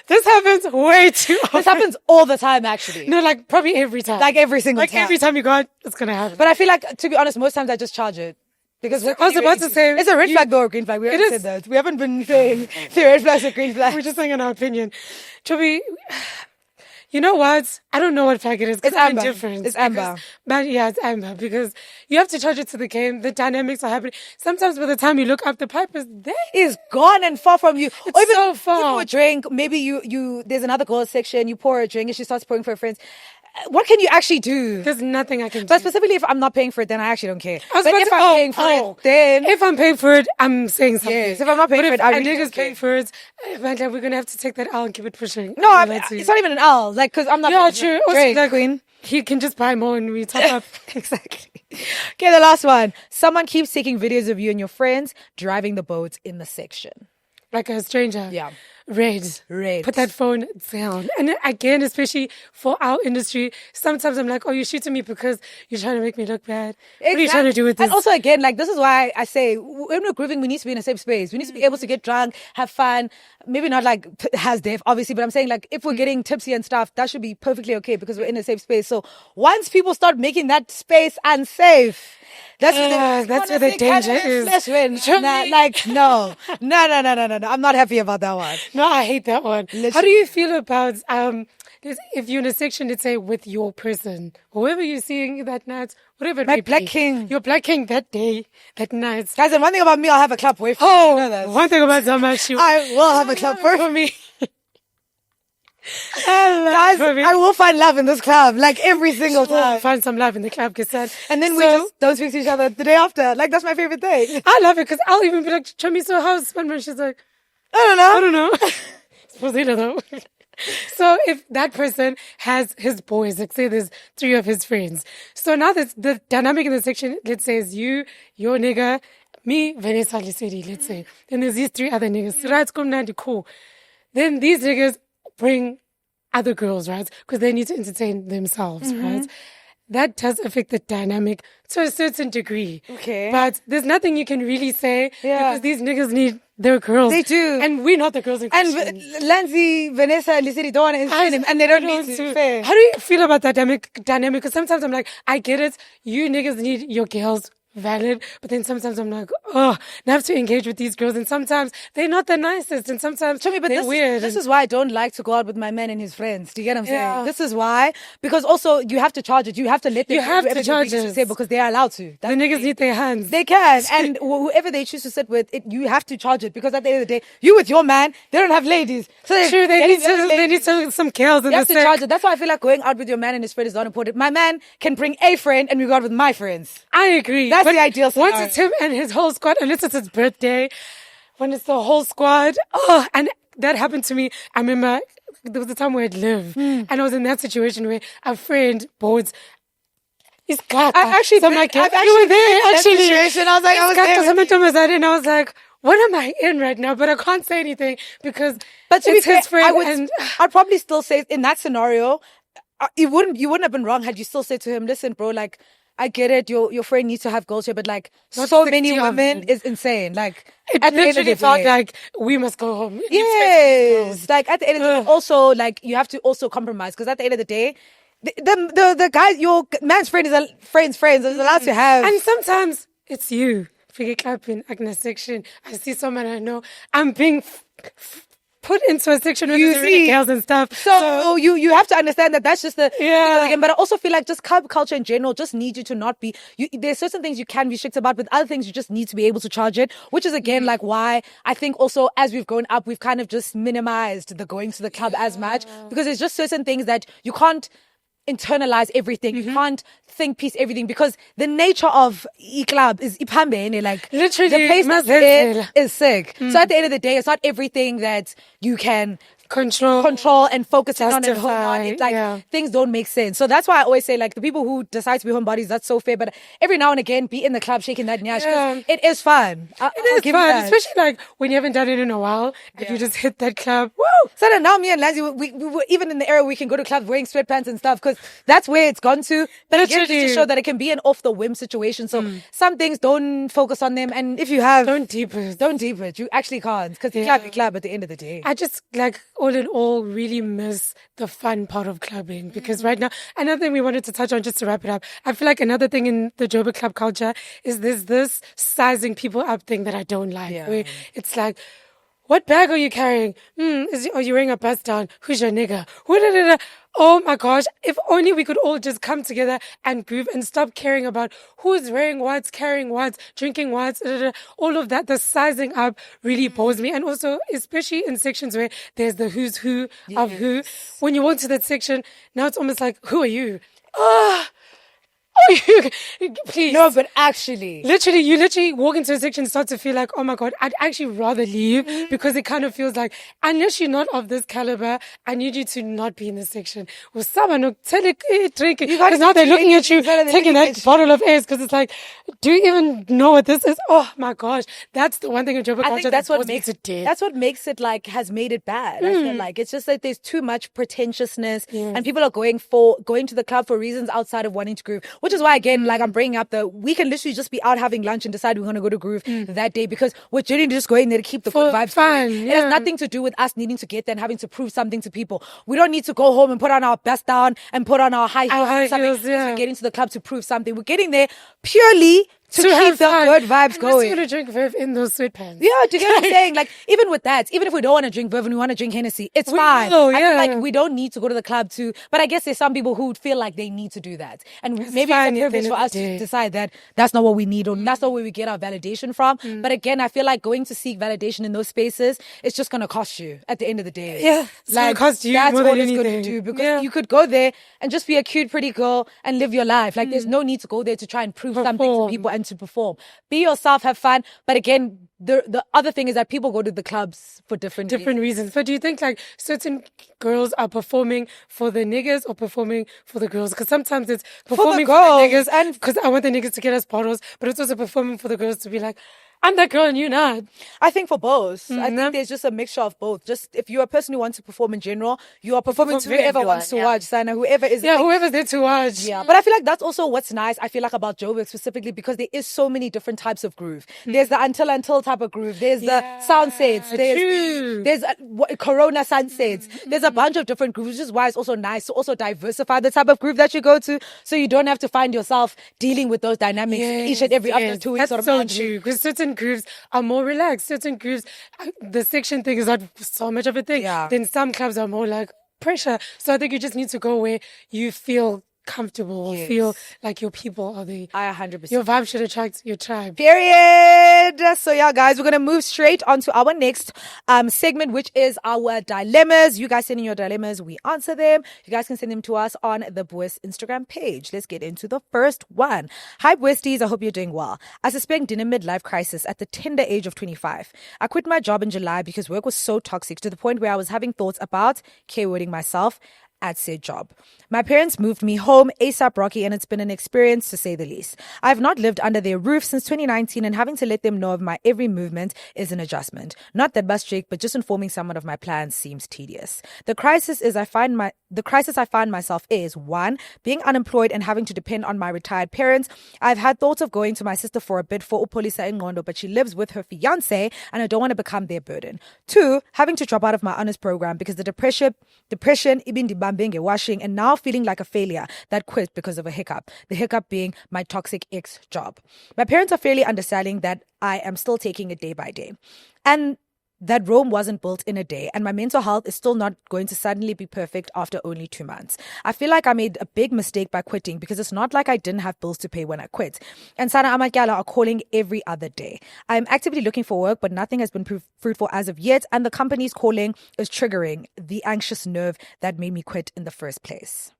This happens way too often. This happens all the time, actually. No, like probably every time. Like every single time. Like every time you go out, it's going to happen. But I feel like, to be honest, most times I just charge it. Because I was about to say... It's a red flag or a green flag. We haven't said that. We haven't been saying the red flags or green flags. We're just saying an opinion. Chobi, you know what? I don't know what flag it is. It's amber. It's amber. But yeah, it's amber because you have to charge it to the game. The dynamics are happening. Sometimes by the time you look up, the pipe is there. It's gone and far from you. It's even so far. Even a drink, maybe you there's another girl section, you pour a drink and she starts pouring for her friends. What can you actually do? There's nothing I can do. But specifically, if I'm not paying for it, then I actually don't care. But if I'm paying for it, then... If I'm paying for it, I'm saying something. Yes, if I'm not paying for it, I really niggas paying for it, we're going to have to take that L and keep it pushing. No, it's not even an L. Like, because I'm not... Yeah, true. Drake, like, queen. He can just buy more and we top up. Exactly. Okay, the last one. Someone keeps taking videos of you and your friends driving the boats in the section. Like a stranger. Yeah. Red. Put that phone down. And again, especially for our industry, sometimes I'm like, oh, you're shooting me because you're trying to make me look bad. Exactly. What are you trying to do with this? And also, again, like, this is why I say, when we're grooving, we need to be in a safe space. We need to be able to get drunk, have fun. Maybe not like has deaf, obviously, but I'm saying, like, if we're getting tipsy and stuff, that should be perfectly okay because we're in a safe space. So once people start making that space unsafe, that's where the danger is. No. I'm not happy about that one. No, I hate that one. How do you feel about if you're in a section, let's say with your person, whoever you're seeing that night, whatever it may be. Black king. Your black king that day, that night. Guys, and one thing about me, I'll have a club boyfriend. One thing about Zama, I will have a club boyfriend for me. Guys, I will find love in this club, like every single time. Find some love in the club, and then we just don't speak to each other the day after. Like, that's my favorite thing. I love it because I'll even be like, Chummy, so how's Spanish? She's like, I don't know. Sposina though. So if that person has his boys, like say there's 3 of his friends. So now the dynamic in the section, let's say is you, your nigga, me, Vanessa Lisedi, let's say. Then there's these 3 other niggas. Right, Kumnandi, cool. Then these niggas bring other girls, right? Because they need to entertain themselves, right? That does affect the dynamic to a certain degree. Okay. But there's nothing you can really say because these niggas need their girls. They do. And we're not the girls in question. And Lanzi, Vanessa, and Lisidi don't want to entertain him, and they don't need to. Fair. How do you feel about that dynamic? Because sometimes I'm like, I get it. You niggas need your girls. Valid, but then sometimes I'm like, oh, I have to engage with these girls, and sometimes they're not the nicest, and sometimes they're weird. This is why I don't like to go out with my man and his friends. Do you get what I'm saying? This is why, because also you have to charge it. You have to let them. You have to charge it because they are allowed to. The niggas need their hands. They can, and whoever they choose to sit with, you have to charge it because at the end of the day, you with your man, they don't have ladies. So they need some girls. You have to charge it. That's why I feel like going out with your man and his friend is not important. My man can bring a friend, and we go out with my friends. I agree. That's the ideal scenario. Once it's him and his whole squad, unless it's his birthday, when it's the whole squad, and that happened to me. I remember there was a time where I'd live, and I was in that situation where a friend boards. It's got. I've actually so been, like, I've you actually were there, been in actually. that situation. I was like, and I was like, what am I in right now? But I can't say anything because but to it's be fair, his friend. I'd probably still say in that scenario, you wouldn't have been wrong had you still said to him, listen, bro, like, I get it. Your friend needs to have goals here, but like Not so many 60 women is insane. Like it at the end of literally the felt day, like we must go home. yes, like at the end of the day, also like you have to also compromise because at the end of the day, the guy, your man's friend is a friend's friend is allowed to have, and sometimes it's you. Figure clapping, Agnes section. I see someone I know. I'm being put into a section with the girls and stuff. So you have to understand that that's just the yeah. But I also feel like just club culture in general just needs you to not be. There's certain things you can be strict about, but other things you just need to be able to charge it. Which is again like why I think also as we've grown up, we've kind of just minimized the going to the club as much because there's just certain things that you can't internalize everything. You can't think piece everything because the nature of club is ipambene, like literally the place is sick. So at the end of the day, it's not everything that you can control and focus on and hold on. It's like things don't make sense. So that's why I always say like the people who decide to be homebodies, that's so fair. But every now and again, be in the club shaking that nyash because it is fun. It is fun, especially like when you haven't done it in a while and you just hit that club. Woo! So then now me and Lanzi, we were even in the era we can go to clubs wearing sweatpants and stuff because that's where it's gone to. But again, just to show that it can be an off the whim situation. So some things don't focus on them, and if you have, don't deep it. You actually can't because the club at the end of the day. I just like all in all really miss the fun part of clubbing because right now, another thing we wanted to touch on just to wrap it up, I feel like another thing in the Joburg club culture is there's this sizing people up thing that I don't like where it's like, what bag are you carrying? Are you wearing a bust down? Who's your nigga? Oh my gosh, if only we could all just come together and groove and stop caring about who's wearing what, carrying what, drinking what, all of that. The sizing up really bores me. And also, especially in sections where there's the who's who of who. When you walk to that section, now it's almost like, who are you? Please. No, but actually. You literally walk into a section and start to feel like, oh my God, I'd actually rather leave because it kind of feels like, unless you're not of this caliber, I need you to not be in this section. Because now they're looking at you, taking that bottle of air because it's like, do you even know what this is? Oh my gosh. That's the one thing in Joburg culture that's what makes it dead. That's what makes it like, has made it bad. I feel like it's just that there's too much pretentiousness and people are going to the club for reasons outside of wanting to groove. Which is why, again, like I'm bringing up we can literally just be out having lunch and decide we're going to go to groove that day because we're genuinely just going there to keep the good vibes fun. It has nothing to do with us needing to get there and having to prove something to people. We don't need to go home and put on our best down and put on our high heels. We're getting to the club to prove something. We're getting there purely to keep the good vibes going. I'm going to drink Verve in those sweatpants. Yeah, do you get what I'm saying? Like, even with that, even if we don't want to drink Verve and we want to drink Hennessy, it's fine. I feel like we don't need to go to the club but I guess there's some people who feel like they need to do that. And maybe it's a privilege for us to decide that that's not what we need or that's not where we get our validation from. But again, I feel like going to seek validation in those spaces, it's just going to cost you at the end of the day. Yeah, it's going to cost you that's more all than it's anything. going to do because you could go there and just be a cute, pretty girl and live your life. Like, there's no need to go there to try and prove something to people and to perform. Be yourself, have fun. But again, the other thing is that people go to the clubs for different reasons. But do you think like certain girls are performing for the niggas or performing for the girls? Because sometimes it's performing for the niggas and because I want the niggas to get us bottles, but it's also performing for the girls to be like, I'm that girl and you're not. I think for both. I Mm-hmm. think there's just a mixture of both. Just if you're a person who wants to perform in general, you are performing to For whoever everyone, wants to watch, Sana, whoever is. Yeah, whoever's there to watch. Yeah, but I feel like that's also what's nice. I feel like about Joburg specifically because there is so many different types of groove. There's the until type of groove. There's the sound sets. There's Corona sunsets. There's a bunch of different grooves, which is why it's also nice to also diversify the type of groove that you go to, so you don't have to find yourself dealing with those dynamics each and every after 2 weeks. That's so true, because certain grooves are more relaxed. Certain grooves, the section thing is not so much of a thing. Yeah. Then some clubs are more like pressure. So I think you just need to go where you feel comfortable or feel like your people are the... I 100%. Your vibe should attract your tribe. Period. So yeah, guys, we're going to move straight on to our next segment, which is our dilemmas. You guys send in your dilemmas. We answer them. You guys can send them to us on the Boys Instagram page. Let's get into the first one. Hi, Boysties. I hope you're doing well. I suspect in a midlife crisis at the tender age of 25. I quit my job in July because work was so toxic to the point where I was having thoughts about keywording myself at said job. My parents moved me home ASAP Rocky, and it's been an experience to say the least. I've not lived under their roof since 2019, and having to let them know of my every movement is an adjustment. Not that bus strict, but just informing someone of my plans seems tedious. The crisis I find myself is 1, being unemployed and having to depend on my retired parents. I've had thoughts of going to my sister for a bit for upolisa in Ngondo, but she lives with her fiance and I don't want to become their burden. 2, having to drop out of my honors program because the depression ibin being a washing, and now feeling like a failure that quit because of a hiccup. The hiccup being my toxic ex job. My parents are fairly understanding that I am still taking it day by day, and that Rome wasn't built in a day, and my mental health is still not going to suddenly be perfect after only 2 months. I feel like I made a big mistake by quitting because it's not like I didn't have bills to pay when I quit. And Sana Amakyala are calling every other day. I'm actively looking for work, but nothing has been fruitful as of yet, and the company's calling is triggering the anxious nerve that made me quit in the first place.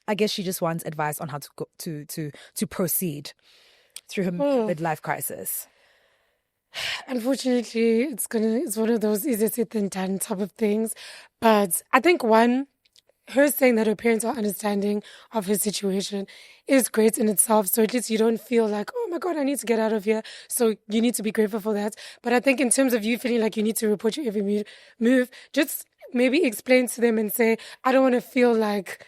I guess she just wants advice on how to go, to proceed through her midlife crisis. Unfortunately, it's one of those easier said than done type of things. But I think her saying that her parents are understanding of her situation is great in itself. So at least you don't feel like, oh my God, I need to get out of here. So you need to be grateful for that. But I think in terms of you feeling like you need to report your every move, just maybe explain to them and say, I don't want to feel like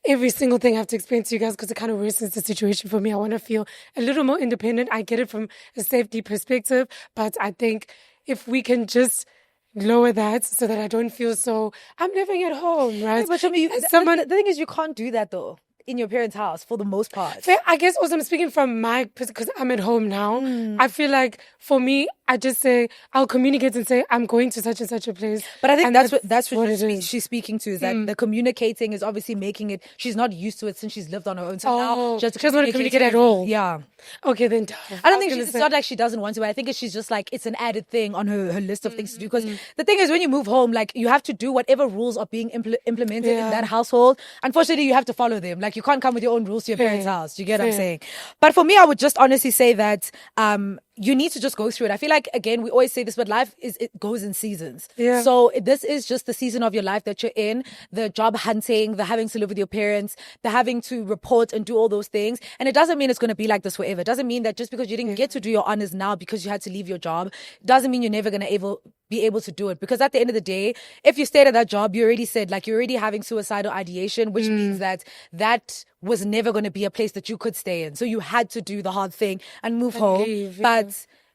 every single thing I have to explain to you guys because it kind of worsens the situation for me. I want to feel a little more independent. I get it from a safety perspective, but I think if we can just lower that so that I don't feel so, I'm living at home, right? Yeah, but the thing is, you can't do that though in your parents' house for the most part. I guess also I'm speaking from my, because I'm at home now. I feel like for me, I just say, I'll communicate and say, I'm going to such and such a place. But I think that's what she's speaking to, is that the communicating is obviously making it, she's not used to it since she's lived on her own. So now she doesn't want to communicate at all. Yeah. Okay, then. I don't think it's not like she doesn't want to, but I think she's just like, it's an added thing on her list of things to do. Because the thing is, when you move home, like you have to do whatever rules are being implemented in that household. Unfortunately, you have to follow them. Like you can't come with your own rules to your parents' house. Do you get what I'm saying? But for me, I would just honestly say that you need to just go through it. I feel like, again, we always say this, but life it goes in seasons. Yeah. So this is just the season of your life that you're in, the job hunting, the having to live with your parents, the having to report and do all those things. And it doesn't mean it's going to be like this forever. It doesn't mean that just because you didn't get to do your honors now because you had to leave your job, doesn't mean you're never going to be able to do it. Because at the end of the day, if you stayed at that job, you already said, like, you're already having suicidal ideation, which means that was never going to be a place that you could stay in. So you had to do the hard thing and move home. But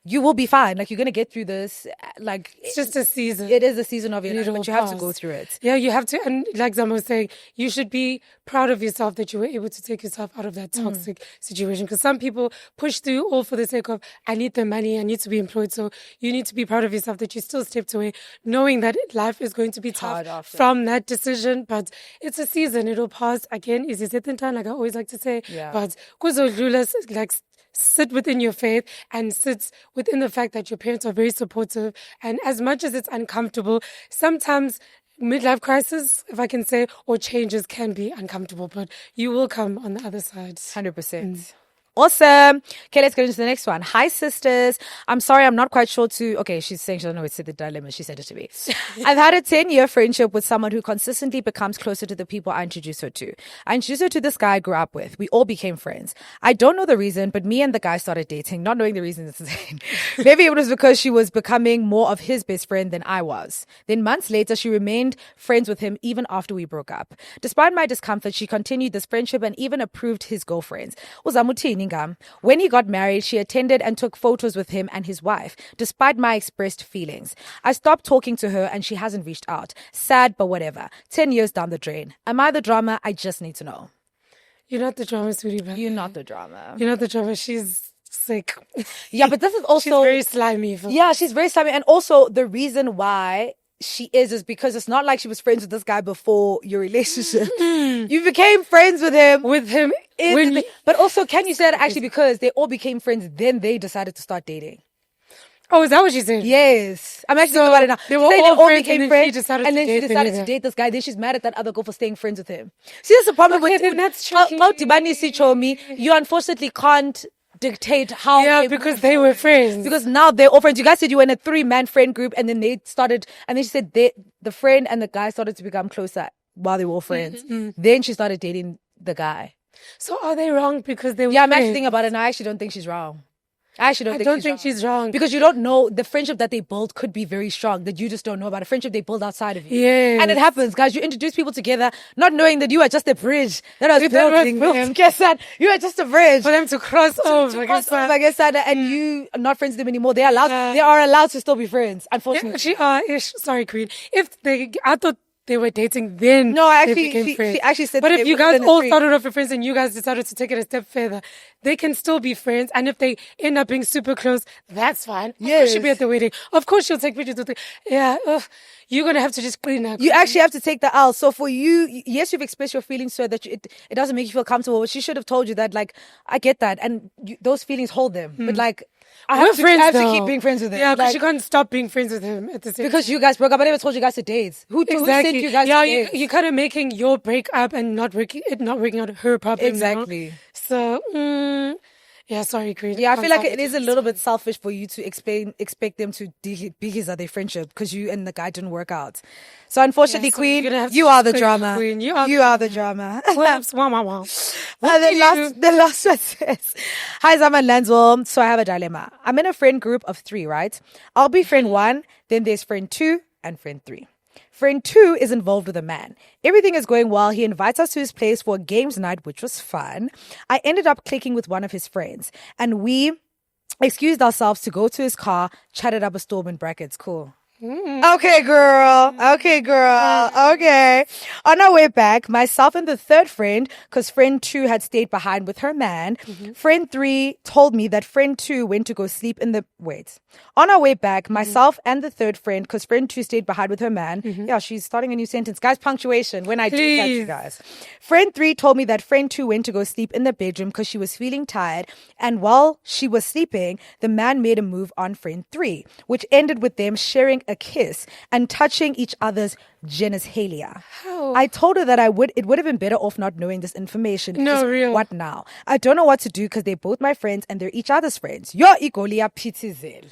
you will be fine. Like, you're going to get through this. Like, it's just a season. It is a season of your life, but you have to go through it. Yeah, you have to. And like Zama was saying, you should be proud of yourself that you were able to take yourself out of that toxic situation. Because some people push through all for the sake of, I need the money, I need to be employed. So you need to be proud of yourself that you still stepped away, knowing that life is going to be tough from that decision. But it's a season. It'll pass. Again, is it in time? Like I always like to say. Yeah. But like, sit within your faith and sit within the fact that your parents are very supportive. And as much as it's uncomfortable, sometimes midlife crisis, if I can say, or changes can be uncomfortable, but you will come on the other side. 100%. Awesome. Okay, let's get into the next one. Hi, sisters. I'm sorry, I'm not quite sure okay, she's saying she doesn't know it's the dilemma. She said it to me. I've had a 10-year friendship with someone who consistently becomes closer to the people I introduce her to. I introduced her to this guy I grew up with. We all became friends. I don't know the reason, but me and the guy started dating, not knowing the reason. Maybe it was because she was becoming more of his best friend than I was. Then months later, she remained friends with him even after we broke up. Despite my discomfort, she continued this friendship and even approved his girlfriends. When he got married, she attended and took photos with him and his wife, despite my expressed feelings. I stopped talking to her and she hasn't reached out. Sad, but whatever. 10 years down the drain. Am I the drama? I just need to know. You're not the drama, sweetie. You're not the drama. You're not the drama. She's sick. Yeah, but this is also... She's very slimy. Yeah, she's very slimy. And also the reason why she is because it's not like she was friends with this guy before your relationship. You became friends with him. But also, can you say that actually because they all became friends, then they decided to start dating? Oh, is that what she said? Yes. I'm actually thinking about it now. They all became friends, and then she decided to date this guy. Then she's mad at that other girl for staying friends with him. See, that's the problem with then that's tricky. You unfortunately can't dictate how. Yeah, because they were friends. Because now they're all friends. You guys said you were in a 3-man friend group, and then they started, and then she said the friend and the guy started to become closer while they were all friends. Then she started dating the guy. So are they wrong because they were I'm friends? actually thinking about it now. I actually don't think she's wrong. I don't think she's wrong. Because you don't know, the friendship that they build could be very strong that you just don't know about. A friendship they build outside of you. Yes. And it happens, guys. You introduce people together not knowing that you are just a bridge that was built. Guess that? You are just a bridge. For them to cross over. And you are not friends with them anymore. They are allowed to still be friends, unfortunately. Sorry, Queen. I thought they were dating then. No, they became friends. she actually said. But if you guys all started off as friends and you guys decided to take it a step further, they can still be friends. And if they end up being super close, that's fine. Of course she'll be at the wedding. Of course she'll take pictures with you're going to have to just clean up. You actually have to take the L. So for you, yes, you've expressed your feelings so that it doesn't make you feel comfortable. But she should have told you that, like, I get that. And those feelings hold them. But like, I have to keep being friends with him. Yeah, because you can't stop being friends with him at the same time. Because you guys broke up. I never told you guys to date. Who sent you guys to date? You're kind of making your breakup and not working out her problem. Exactly. Now. So, yeah, sorry, Queen. Yeah, I feel like it is a little bit selfish for you to expect them to be his other friendship because you and the guy didn't work out. So unfortunately, Queen, you are the drama. Queen. You are the drama. Wow. The last one says, hi, Zama and Lanswell. So I have a dilemma. I'm in a friend group of 3, right? I'll be friend 1, then there's friend 2 and friend 3. Friend 2 is involved with a man. Everything is going well. He invites us to his place for a games night, which was fun. I ended up clicking with one of his friends, and we excused ourselves to go to his car, chatted up a storm in brackets. Cool. Okay, girl. Okay. On our way back, myself and the third friend, because friend 2 had stayed behind with her man, friend 3 told me that friend 2 went to go sleep in the... Wait. On our way back, myself and the third friend, because friend 2 stayed behind with her man. Yeah, she's starting a new sentence. Guys, punctuation when I do that, you guys. Friend 3 told me that friend 2 went to go sleep in the bedroom because she was feeling tired. And while she was sleeping, the man made a move on friend 3, which ended with them sharing a kiss and touching each other's genitalia. How? I told her that it would have been better off not knowing this information. No, real. What now? I don't know what to do because they're both my friends and they're each other's friends. Yo, Ikolia Pitizel.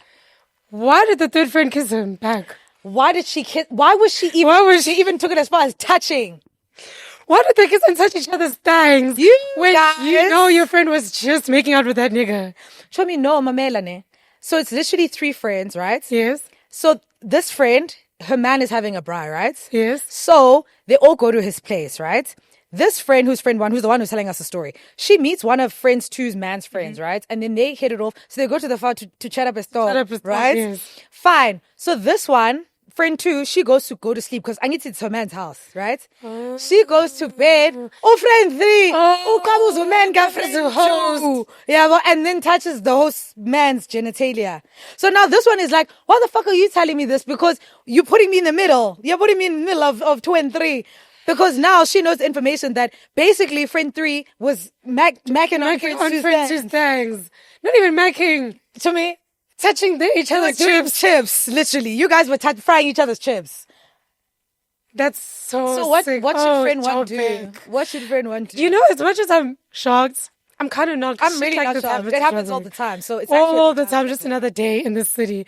Why did the third friend kiss him back? Why did she kiss? She even took it as far as touching. Why did they kiss and touch each other's thighs? You know your friend was just making out with that nigga. Show me no, Mamelane. So it's literally 3 friends, right? Yes. So this friend, her man is having a bri, right? Yes. So they all go to his place, right? This friend, who's friend 1, who's the one who's telling us the story, she meets one of friend 2's man's friends, right? And then they hit it off. So they go to the far to chat up a storm, right? Yes. Fine. So this one, friend 2, she goes to go to sleep because it's her man's house, right? She goes to bed. Oh, friend 3. Oh, man, host. Yeah, and then touches the host man's genitalia. So now this one is like, why the fuck are you telling me this? Because you're putting me in the middle. You're putting me in the middle of 2 and 3. Because now she knows information that basically friend 3 was macking on friend 2's things. Not even macking. To me, touching each other's chips. Literally, you guys were frying each other's chips. That's so what sick. What should friend 1 do? What should friend 1 do? You know, as much as I'm shocked I'm kind of not. I'm really not this shocked. It happens all the time. So it's all the time. Just another day in the city.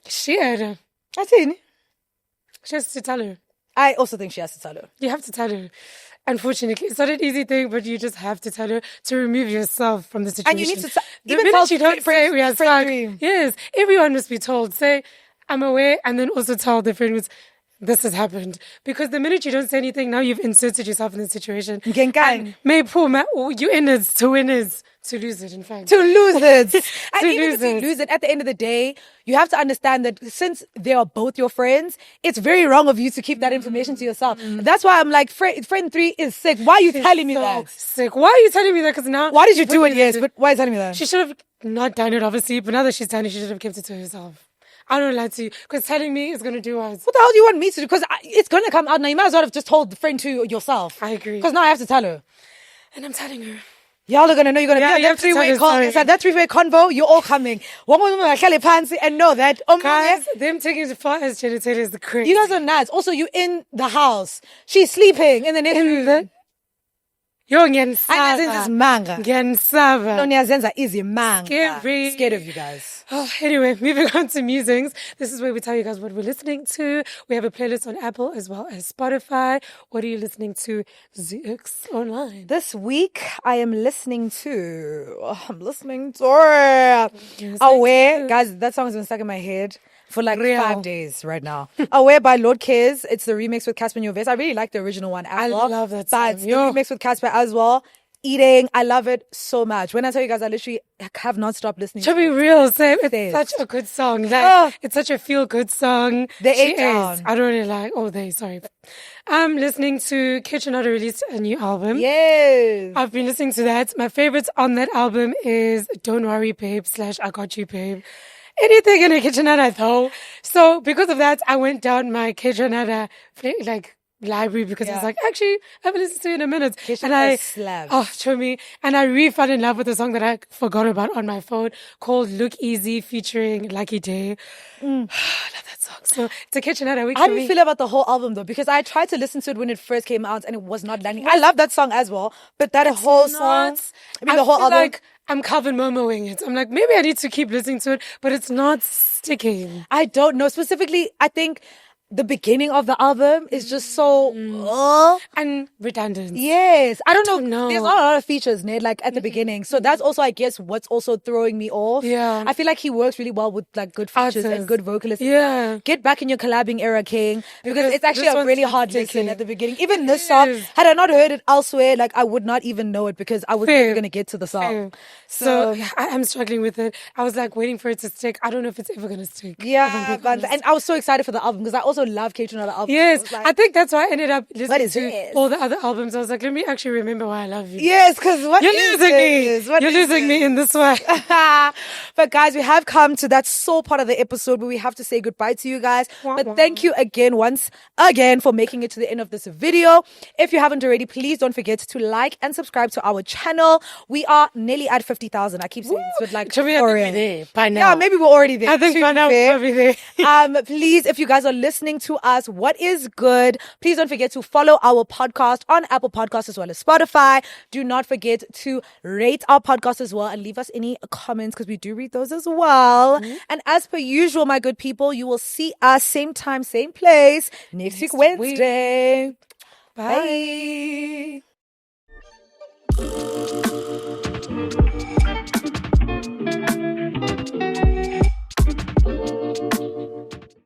Shit. I think She has to tell her. I also think she has to tell her. You have to tell her. Unfortunately, it's not an easy thing, but you just have to tell her to remove yourself from the situation. And you need to the even minute tell you don't say we are stuck. dream. Yes, everyone must be told. Say, I'm aware, and then also tell the friend this has happened. Because the minute you don't say anything, now you've inserted yourself in the situation. And may poor man, you in it to win is to lose it, in fact. To lose it. And To even lose if you it. lose it, at the end of the day, you have to understand that since they are both your friends, it's very wrong of you to keep that information to yourself. That's why I'm like, friend 3 is sick. Why are you telling me that? Sick. Why are you telling me that? Because now... Why did you do it? Yes, but why are you telling me that? She should have not done it, obviously, but now that she's done it, she should have kept it to herself. I don't like to, because telling me is going to do what? What the hell do you want me to do? Because it's going to come out now. You might as well have just told the friend to yourself. I agree. Because now I have to tell her. And I'm telling her. Y'all are going to know you're going to be on you that have to tell three-way her, call. sorry. It's like that three-way convo. You're all coming. One woman and know that. Guys, them taking as far as genitalia is the crazy. You guys are nuts. Also, you in the house. She's sleeping in the next room. Yo, ngiyanisaba. This manga. Ngiyanisaba. No, Nyazenza easy manga. Scary. Scared of you guys. Oh, anyway, moving on to musings. This is where we tell you guys what we're listening to. We have a playlist on Apple as well as Spotify. What are you listening to, ZX Online? This week, I am listening to... Aware. Guys, that song has been stuck in my head for like 5 days right now. Aware by Lord Cares. It's the remix with Casper Nyovest. I really like the original one as well. I love that song. But the remix with Casper as well. Eating. I love it so much. When I tell you guys, I literally have not stopped listening To be real, Sam, it's such a good song. Like, it's such a feel-good song. They ate down. I don't really like... sorry. I'm listening to Kitchenatta released a new album. Yes. I've been listening to that. My favorites on that album is Don't Worry Babe / I Got You Babe. Anything in a Kitchenatta though. So because of that, I went down my Kitchenatta library because I was like, actually, I haven't listened to it in a minute. And I slapped. Show me. And I really fell in love with a song that I forgot about on my phone called Look Easy featuring Lucky Day. I love that song. So it's a Kitchenatta week. How do you feel about the whole album though? Because I tried to listen to it when it first came out and it was not landing. I love that song as well, but that whole song, the whole album. Like I'm Calvin Momoing it. I'm like, maybe I need to keep listening to it, but it's not sticking. I don't know. Specifically, I think the beginning of the album is just so and redundant. Yes, I don't know. There's not a lot of features, Ned, like at the beginning. So that's also, I guess, what's also throwing me off. Yeah, I feel like he works really well with like good features and good vocalists. Yeah, get back in your collabing era, King, because it's actually a really hard listen at the beginning. Even this song, had I not heard it elsewhere, like I would not even know it because I was never gonna get to the song. So I'm struggling with it. I was like waiting for it to stick. I don't know if it's ever gonna stick. Yeah, and I was so excited for the album because I also love Kitchenatta album. Yes, I think that's why I ended up listening to this? all the other albums. I was like, let me actually remember why I love you. Yes, because you're losing me. You're losing me in this way. But guys, we have come to that soul part of the episode where we have to say goodbye to you guys. But thank you again, once again, for making it to the end of this video. If you haven't already, please don't forget to like and subscribe to our channel. We are nearly at 50,000. I keep saying this, but like, for real. There by now. Yeah, maybe we're already there. I think by now we're already there. Please, if you guys are listening to us, what is good? Please don't forget to follow our podcast on Apple Podcasts as well as Spotify. Do not forget to rate our podcast as well and leave us any comments because we do read those as well. And as per usual, my good people, you will see us same time, same place next week, Wednesday. Bye.